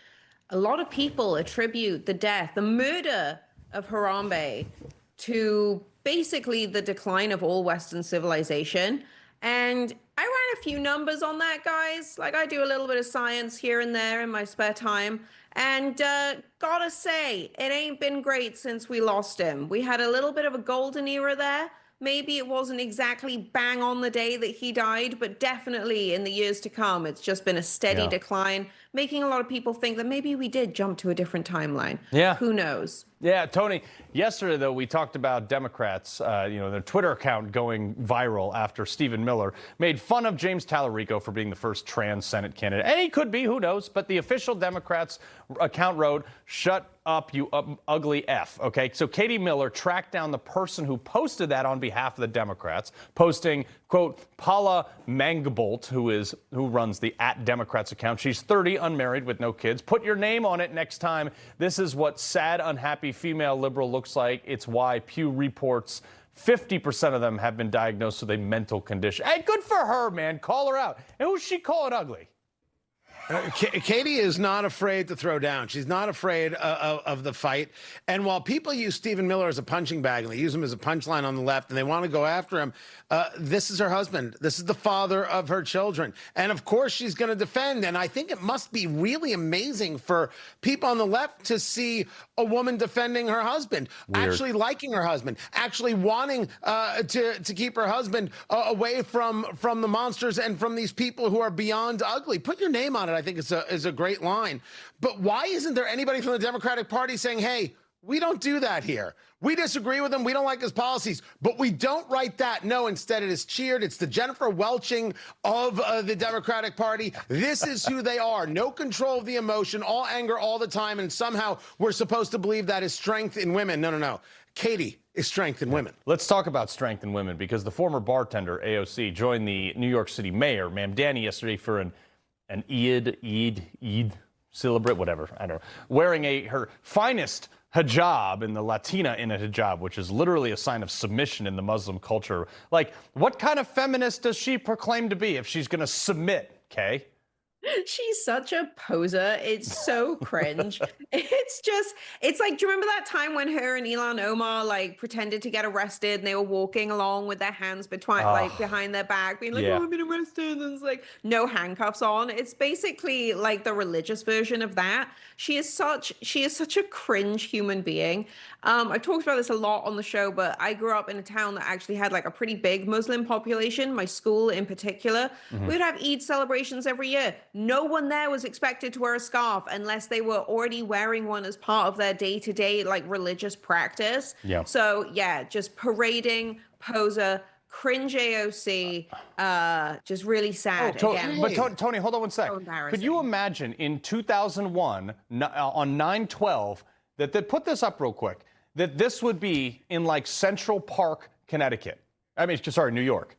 S17: a lot of people attribute the death, the murder of Harambe to basically the decline of all Western civilization. And I ran a few numbers on that, guys. Like, I do a little bit of science here and there in my spare time. And gotta say, it ain't been great since we lost him. We had a little bit of a golden era there. Maybe it wasn't exactly bang on the day that he died, but definitely in the years to come, it's just been a steady decline, making a lot of people think that maybe we did jump to a different timeline.
S1: Yeah.
S17: Who knows?
S1: Yeah, Tony, yesterday, though, we talked about Democrats, their Twitter account going viral after Stephen Miller made fun of James Tallarico for being the first trans Senate candidate. And he could be, who knows? But the official Democrats account wrote, "Shut up, you ugly F." Okay, so Katie Miller tracked down the person who posted that on behalf of the Democrats, posting, quote, Paula Mangbolt, who runs the @Democrats account. She's 30, unmarried, with no kids. Put your name on it next time. This is what sad, unhappy female liberal looks like. It's why Pew reports 50% of them have been diagnosed with a mental condition. Hey, good for her, man. Call her out. And who's she calling ugly?
S2: Katie is not afraid to throw down. She's not afraid of the fight. And while people use Stephen Miller as a punching bag and they use him as a punchline on the left and they want to go after him, this is her husband. This is the father of her children. And of course, she's going to defend. And I think it must be really amazing for people on the left to see a woman defending her husband, actually liking her husband, actually wanting to keep her husband away from the monsters and from these people who are beyond ugly. Put your name on it. I think is a great line. But why isn't there anybody from the Democratic Party saying, hey, we don't do that here. We disagree with him. We don't like his policies, but we don't write that. No, instead it is cheered. It's the Jennifer Welching of the Democratic Party. This is who they are. No control of the emotion, all anger all the time. And somehow we're supposed to believe that is strength in women. No. Katie is strength in women.
S1: Let's talk about strength in women, because the former bartender, AOC, joined the New York City mayor, Ma'am Danny, yesterday for an Eid celebrate, whatever, I don't know, wearing her finest hijab, in the Latina in a hijab, which is literally a sign of submission in the Muslim culture. Like, what kind of feminist does she proclaim to be if she's going to submit, Kay?
S17: She's such a poser. It's so cringe. It's like, do you remember that time when her and Ilhan Omar like pretended to get arrested and they were walking along with their hands behind their back, being like, oh, I've been arrested. And it's like no handcuffs on. It's basically like the religious version of that. She is such a cringe human being. I've talked about this a lot on the show, but I grew up in a town that actually had like a pretty big Muslim population, my school in particular. Mm-hmm. We'd have Eid celebrations every year. No one there was expected to wear a scarf unless they were already wearing one as part of their day-to-day like religious practice. Yeah. So yeah, just parading, poser, cringe AOC, just really sad. Again.
S1: But Tony, hold on one sec. So could you imagine in 2001 on 9/12 that put this up real quick, that this would be in like Central Park, Connecticut? I mean, sorry, New York.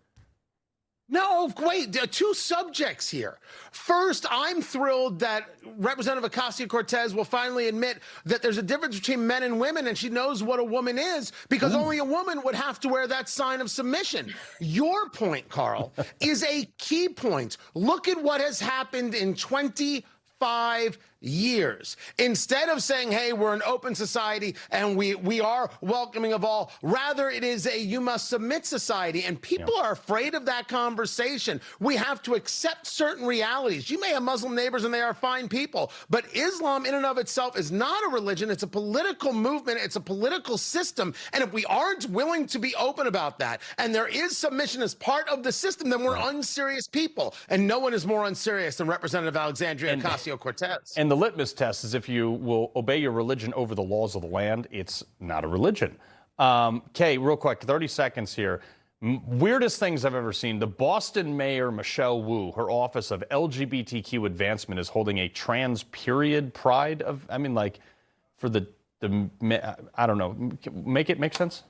S2: No, wait, there are two subjects here. First, I'm thrilled that Representative Ocasio-Cortez will finally admit that there's a difference between men and women, and she knows what a woman is, because only a woman would have to wear that sign of submission. Your point, Carl, is a key point. Look at what has happened in 25 years. Instead of saying, hey, we're an open society and we are welcoming of all, rather it is a you must submit society. And people are afraid of that conversation. We have to accept certain realities. You may have Muslim neighbors and they are fine people, but Islam in and of itself is not a religion. It's a political movement. It's a political system. And if we aren't willing to be open about that, and there is submission as part of the system, then we're unserious people. And no one is more unserious than Representative Alexandria Ocasio-Cortez.
S1: And the litmus test is if you will obey your religion over the laws of the land, it's not a religion. Kay, real quick, 30 seconds here. Weirdest things I've ever seen. The Boston mayor, Michelle Wu, her office of LGBTQ advancement is holding a trans period pride of, I mean, like, for the I don't know, make it make sense?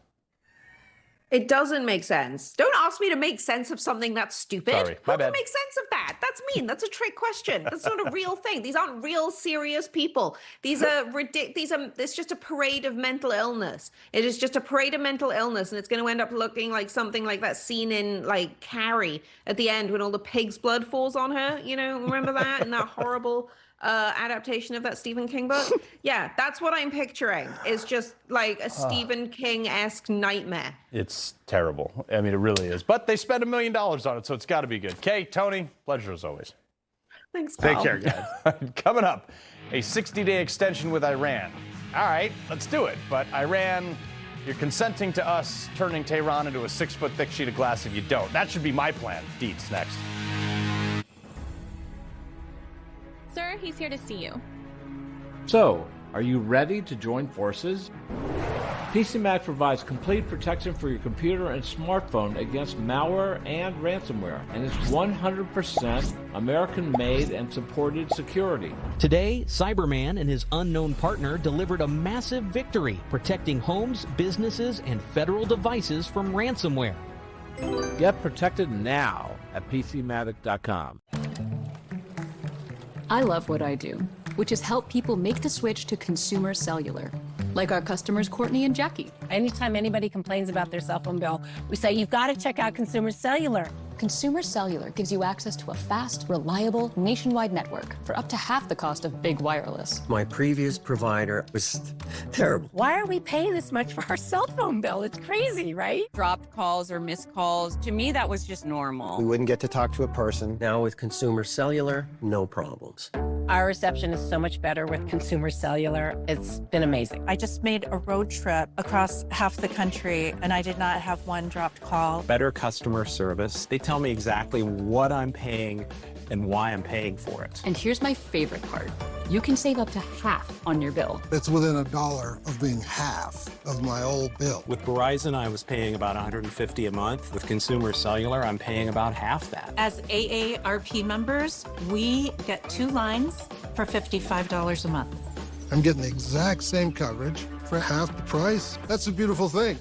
S17: It doesn't make sense. Don't ask me to make sense of something that's stupid.
S1: Sorry,
S17: Who can make sense of that? That's mean. That's a trick question. That's not a real thing. These aren't real serious people. These are it's just a parade of mental illness. It is just a parade of mental illness, and it's going to end up looking like something like that scene in like Carrie at the end when all the pig's blood falls on her. You know, remember that in that horrible adaptation of that Stephen King book? Yeah, that's what I'm picturing. Is just like a Stephen King-esque nightmare.
S1: It's terrible. I mean, it really is. But they spent $1 million on it, so it's got to be good. Kay, Tony, pleasure as always.
S17: Thanks, Carl.
S1: Take care, guys. Coming up, a 60-day extension with Iran. All right, let's do it. But Iran, you're consenting to us turning Tehran into a 6-foot thick sheet of glass if you don't. That should be my plan. Deets next.
S11: Sir, he's here to see you.
S18: So,
S11: Are you ready to join forces? PCMac provides complete protection for your computer and smartphone against malware and ransomware, and it's 100% American-made and supported security.
S18: Today, Cyberman and his unknown partner delivered a massive victory, protecting homes, businesses, and federal devices from ransomware.
S11: Get protected now at PCMatic.com.
S19: I love what I do, which is help people make the switch to consumer cellular. Like our customers, Courtney and Jackie.
S21: Anytime anybody complains about their cell phone bill, we say, you've got to check out Consumer Cellular.
S19: Consumer Cellular gives you access to a fast, reliable, nationwide network for up to half the cost of big wireless.
S22: My previous provider was terrible.
S21: Why are we paying this much for our cell phone bill? It's crazy, right?
S23: Dropped calls or missed calls. To me, that was just normal.
S22: We wouldn't get to talk to a person. Now with Consumer Cellular, no problems.
S21: Our reception is so much better with Consumer Cellular. It's been amazing.
S24: I just made a road trip across half the country, and I did not have one dropped call.
S25: Better customer service. They tell me exactly what I'm paying and why I'm paying for it.
S19: And here's my favorite part. You can save up to half on your bill.
S26: It's within $1 of being half of my old bill.
S25: With Verizon, I was paying about $150 a month. With Consumer Cellular, I'm paying about half that.
S24: As AARP members, we get 2 lines for $55 a month.
S26: I'm getting the exact same coverage for half the price. That's a beautiful thing.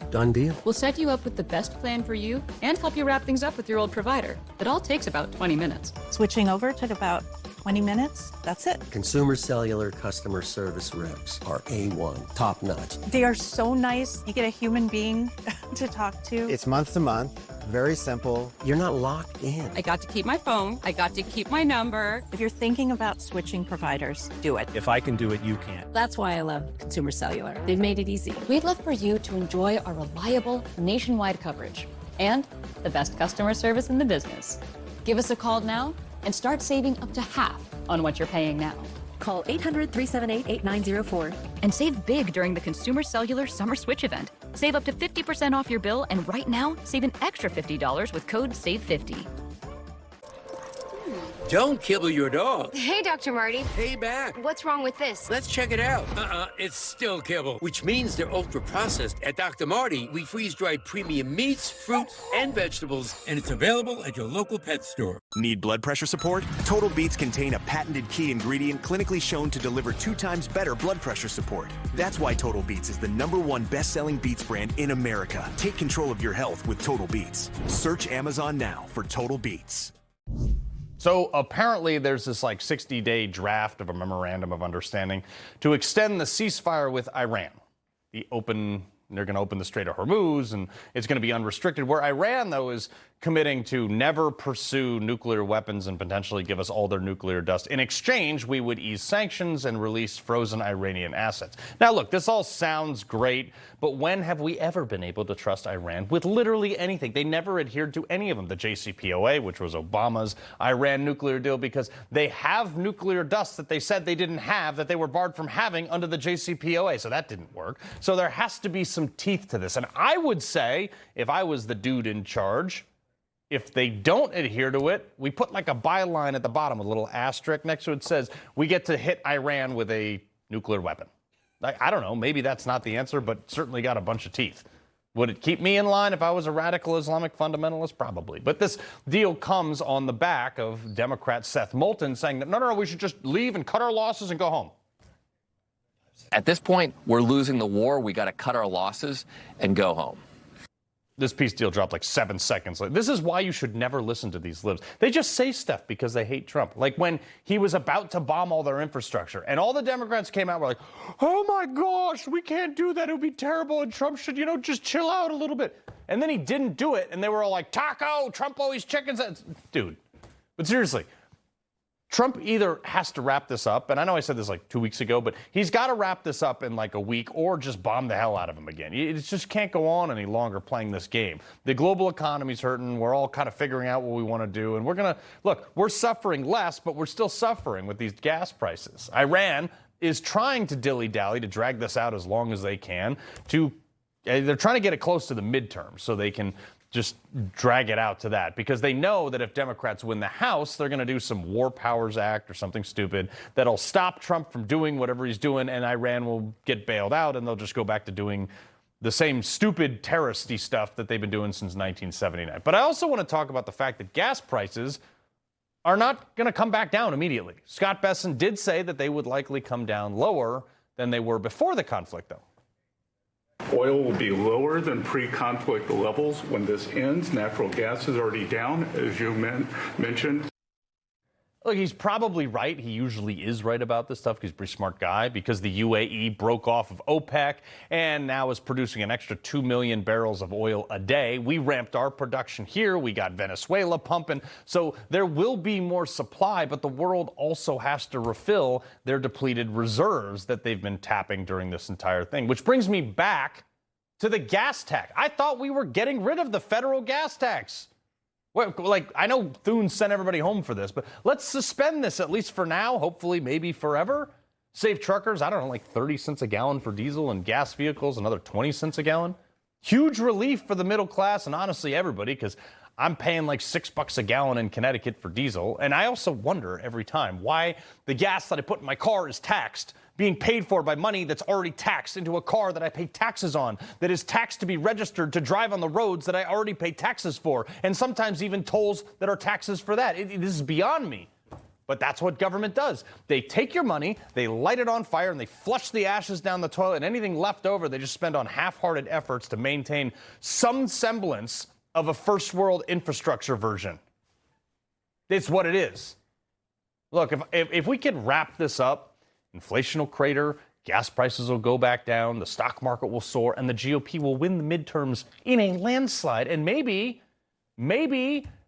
S22: Done deal.
S19: We'll set you up with the best plan for you and help you wrap things up with your old provider. It all takes about 20 minutes.
S24: Switching over took about 20 minutes. That's it.
S22: Consumer Cellular customer service reps are A1, top notch.
S24: They are so nice. You get a human being to talk to.
S22: It's month to month, very simple. You're not locked in.
S19: I got to keep my phone. I got to keep my number.
S24: If you're thinking about switching providers, do it.
S25: If I can do it, you can.
S21: That's why I love Consumer Cellular. They've made it easy.
S19: We'd love for you to enjoy our reliable nationwide coverage and the best customer service in the business. Give us a call now and start saving up to half on what you're paying now.
S21: Call 800-378-8904.
S19: And save big during the Consumer Cellular Summer Switch event. Save up to 50% off your bill, and right now, save an extra $50 with code SAVE50.
S27: Don't kibble your dog.
S28: Hey, Dr. Marty.
S27: Hey, back.
S28: What's wrong with this?
S27: Let's check it out. It's still kibble, which means they're ultra-processed. At Dr. Marty, we freeze-dried premium meats, fruits, and vegetables, and it's available at your local pet store.
S29: Need blood pressure support? Total Beets contain a patented key ingredient clinically shown to deliver 2 times better blood pressure support. That's why Total Beets is the #1 best-selling beets brand in America. Take control of your health with Total Beets. Search Amazon now for Total Beets.
S1: So apparently there's this like 60-day draft of a memorandum of understanding to extend the ceasefire with Iran. They're going to open the Strait of Hormuz, and it's going to be unrestricted, where Iran, though, is committing to never pursue nuclear weapons and potentially give us all their nuclear dust. In exchange, we would ease sanctions and release frozen Iranian assets. Now, look, this all sounds great, but when have we ever been able to trust Iran with literally anything? They never adhered to any of them. The JCPOA, which was Obama's Iran nuclear deal, because they have nuclear dust that they said they didn't have, that they were barred from having under the JCPOA, so that didn't work. So there has to be some teeth to this. And I would say, if I was the dude in charge, if they don't adhere to it, we put like a byline at the bottom, a little asterisk next to it says, we get to hit Iran with a nuclear weapon. I don't know, maybe that's not the answer, but certainly got a bunch of teeth. Would it keep me in line if I was a radical Islamic fundamentalist? Probably. But this deal comes on the back of Democrat Seth Moulton saying that, no, we should just leave and cut our losses and go home.
S5: At this point, we're losing the war. We got to cut our losses and go home.
S1: This peace deal dropped like 7 seconds later. This is why you should never listen to these libs. They just say stuff because they hate Trump. Like when he was about to bomb all their infrastructure, and all the Democrats came out and were like, oh my gosh, we can't do that. It would be terrible, and Trump should, just chill out a little bit. And then he didn't do it, and they were all like, taco, Trump always chickens. Dude, but seriously, Trump either has to wrap this up, and I know I said this like 2 weeks ago, but he's got to wrap this up in like a week or just bomb the hell out of him again. It just can't go on any longer playing this game. The global economy's hurting. We're all kind of figuring out what we want to do, and we're suffering less, but we're still suffering with these gas prices. Iran is trying to dilly-dally to drag this out as long as they can. They're trying to get it close to the midterms so they can just drag it out to that, because they know that if Democrats win the House, they're going to do some War Powers Act or something stupid that'll stop Trump from doing whatever he's doing, and Iran will get bailed out, and they'll just go back to doing the same stupid terroristy stuff that they've been doing since 1979. But I also want to talk about the fact that gas prices are not going to come back down immediately. Scott Bessent did say that they would likely come down lower than they were before the conflict, though.
S4: Oil will be lower than pre-conflict levels when this ends. Natural gas is already down, as you mentioned.
S1: Look, he's probably right. He usually is right about this stuff because he's a pretty smart guy, because the UAE broke off of OPEC and now is producing an extra 2 million barrels of oil a day. We ramped our production here. We got Venezuela pumping. So there will be more supply, but the world also has to refill their depleted reserves that they've been tapping during this entire thing, which brings me back to the gas tax. I thought we were getting rid of the federal gas tax. Like, I know Thune sent everybody home for this, but let's suspend this at least for now, hopefully maybe forever. Save truckers, I don't know, like 30 cents a gallon for diesel, and gas vehicles another 20 cents a gallon. Huge relief for the middle class and honestly everybody, because I'm paying like $6 a gallon in Connecticut for diesel. And I also wonder every time why the gas that I put in my car is taxed, being paid for by money that's already taxed into a car that I pay taxes on, that is taxed to be registered to drive on the roads that I already pay taxes for, and sometimes even tolls that are taxes for that. This is beyond me. But that's what government does. They take your money, they light it on fire, and they flush the ashes down the toilet, and anything left over they just spend on half-hearted efforts to maintain some semblance of a first world infrastructure version. It's what it is. Look, if we could wrap this up, inflation will crater, gas prices will go back down, the stock market will soar, and the GOP will win the midterms in a landslide. And maybe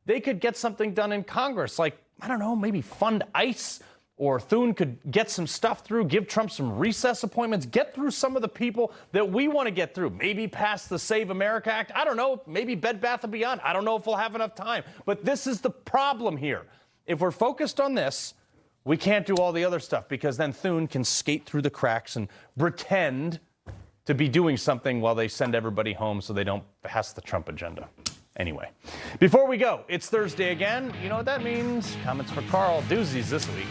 S1: they could get something done in Congress, like, I don't know, maybe fund ICE, or Thune could get some stuff through, give Trump some recess appointments, get through some of the people that we want to get through. Maybe pass the Save America Act. I don't know, maybe Bed Bath & Beyond. I don't know if we'll have enough time. But this is the problem here. If we're focused on this, we can't do all the other stuff, because then Thune can skate through the cracks and pretend to be doing something while they send everybody home so they don't pass the Trump agenda. Anyway, before we go, it's Thursday again. You know what that means. Comments for Carl. Doozies this week.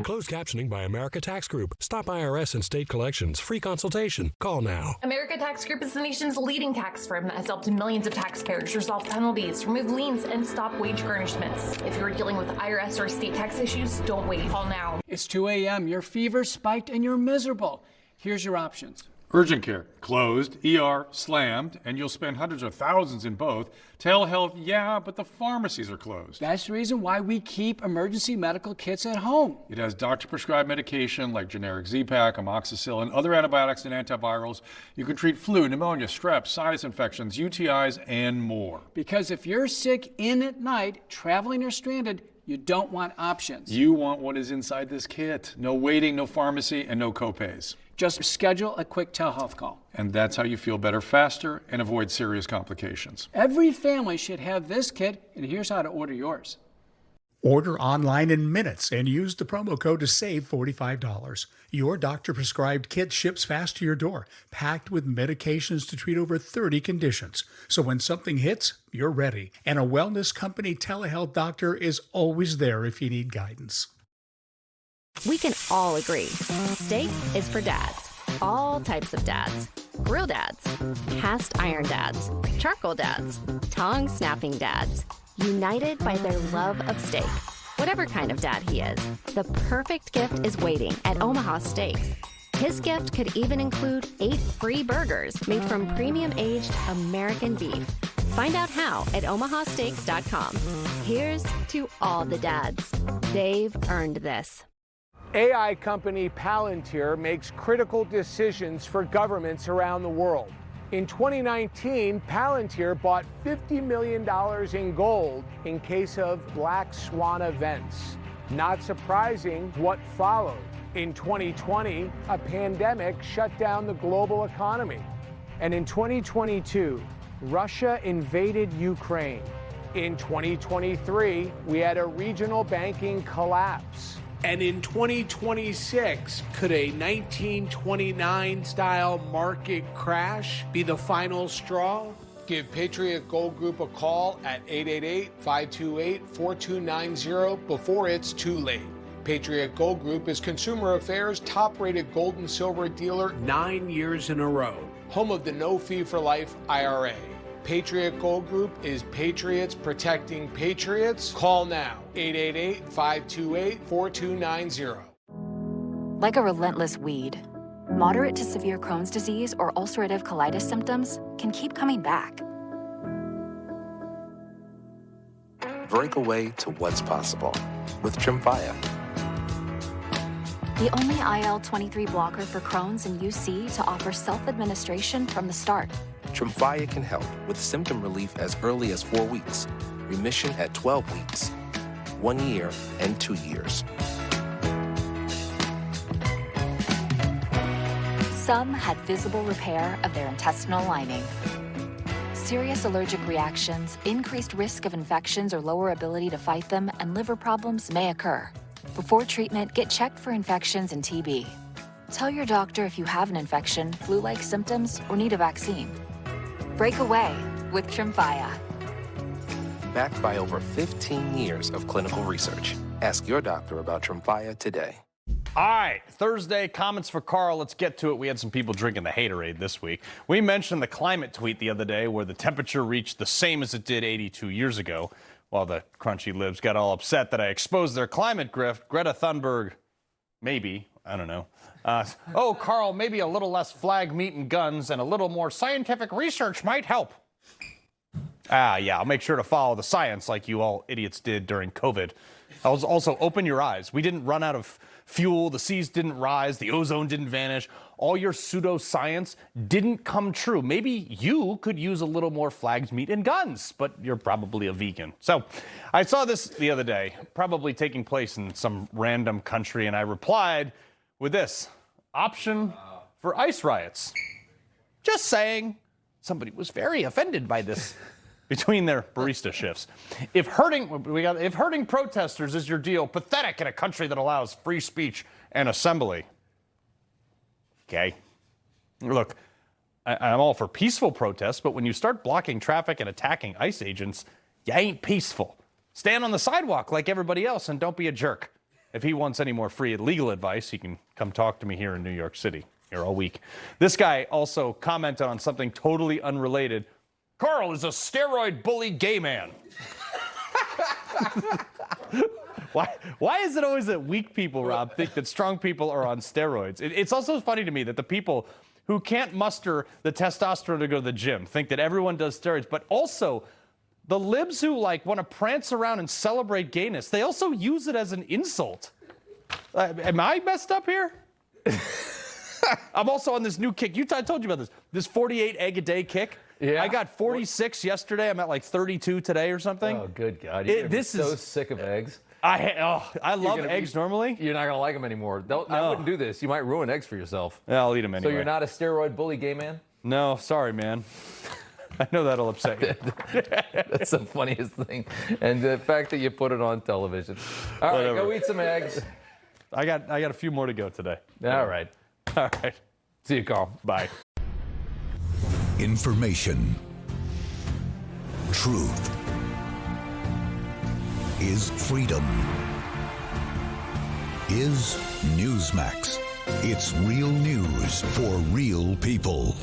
S6: Closed captioning by America Tax Group. Stop IRS and state collections. Free consultation. Call now.
S7: America Tax Group is the nation's leading tax firm that has helped millions of taxpayers resolve penalties, remove liens, and stop wage garnishments. If you're dealing with IRS or state tax issues, don't wait. Call now.
S8: It's 2 a.m. Your fever spiked and you're miserable. Here's your options.
S15: Urgent care, closed. ER, slammed, and you'll spend hundreds of thousands in both. Telehealth, yeah, but the pharmacies are closed.
S8: That's the reason why we keep emergency medical kits at home.
S15: It has doctor-prescribed medication like generic Z-Pak, amoxicillin, other antibiotics and antivirals. You can treat flu, pneumonia, strep, sinus infections, UTIs, and more.
S8: Because if you're sick in at night, traveling or stranded, you don't want options.
S15: You want what is inside this kit. No waiting, no pharmacy, and no copays.
S8: Just schedule a quick telehealth call.
S15: And that's how you feel better faster and avoid serious complications.
S8: Every family should have this kit, and here's how to order yours.
S9: Order online in minutes and use the promo code to save $45. Your doctor-prescribed kit ships fast to your door, packed with medications to treat over 30 conditions. So when something hits, you're ready. And a wellness company telehealth doctor is always there if you need guidance.
S10: We can all agree, steak is for dads. All types of dads. Grill dads, cast iron dads, charcoal dads, tongue snapping dads. United by their love of steak. Whatever kind of dad he is, the perfect gift is waiting at Omaha Steaks. His gift could even include 8 free burgers made from premium-aged American beef. Find out how at omahasteaks.com. Here's to all the dads. They've earned this.
S16: AI company Palantir makes critical decisions for governments around the world. In 2019, Palantir bought $50 million in gold in case of black swan events. Not surprising what followed. In 2020, a pandemic shut down the global economy. And in 2022, Russia invaded Ukraine. In 2023, we had a regional banking collapse. And in 2026, could a 1929-style market crash be the final straw? Give Patriot Gold Group a call at 888-528-4290 before it's too late. Patriot Gold Group is Consumer Affairs' top-rated gold and silver dealer 9 years in a row. Home of the no-fee-for-life IRA. Patriot Gold Group is patriots protecting patriots. Call now, 888-528-4290.
S2: Like a relentless weed, moderate to severe Crohn's disease or ulcerative colitis symptoms can keep coming back.
S3: Break away to what's possible with Tremfya.
S2: The only IL-23 blocker for Crohn's and UC to offer self-administration from the start.
S3: Tremfya can help with symptom relief as early as 4 weeks, remission at 12 weeks, 1 year, and 2 years.
S2: Some had visible repair of their intestinal lining. Serious allergic reactions, increased risk of infections or lower ability to fight them, and liver problems may occur. Before treatment, get checked for infections and TB. Tell your doctor if you have an infection, flu-like symptoms, or need a vaccine. Break away with Tremfya.
S3: Backed by over 15 years of clinical research. Ask your doctor about Tremfya today.
S1: All right, Thursday, comments for Carl. Let's get to it. We had some people drinking the haterade this week. We mentioned the climate tweet the other day where the temperature reached the same as it did 82 years ago. While the crunchy libs got all upset that I exposed their climate grift, Greta Thunberg, maybe, I don't know. Oh, Carl, maybe a little less flag meat and guns and a little more scientific research might help. Yeah, I'll make sure to follow the science like you all idiots did during COVID. I was also open your eyes. We didn't run out of fuel, the seas didn't rise, the ozone didn't vanish. All your pseudoscience didn't come true. Maybe you could use a little more flags, meat, and guns, but you're probably a vegan. So I saw this the other day, probably taking place in some random country, and I replied with this: option for ice riots. Just saying. Somebody was very offended by this between their barista shifts. If hurting protesters is your deal, pathetic in a country that allows free speech and assembly. Okay. Look, I'm all for peaceful protests, but when you start blocking traffic and attacking ICE agents, you ain't peaceful. Stand on the sidewalk like everybody else and don't be a jerk. If he wants any more free legal advice, he can come talk to me here in New York City, here all week. This guy also commented on something totally unrelated. Carl is a steroid bully gay man. Why is it always that weak people, Rob, think that strong people are on steroids? It's also funny to me that the people who can't muster the testosterone to go to the gym think that everyone does steroids, but also the libs who want to prance around and celebrate gayness, they also use it as an insult. Am I messed up here? I'm also on this new kick. I told you about this 48 egg a day kick. Yeah. I got 46 yesterday. I'm at 32 today or something.
S12: Oh, good God. You're so sick of eggs.
S1: I love eggs normally.
S12: You're not going to like them anymore. I wouldn't do this. You might ruin eggs for yourself.
S1: Yeah, I'll eat them anyway.
S12: So you're not a steroid bully gay man?
S1: No, sorry, man. I know that'll upset you.
S12: That's the funniest thing. And the fact that you put it on television. All right, go eat some eggs.
S1: I got a few more to go today.
S12: All right.
S1: All right.
S12: See you, Carl.
S1: Bye.
S13: Information. Truth is freedom. Is Newsmax. It's real news for real people.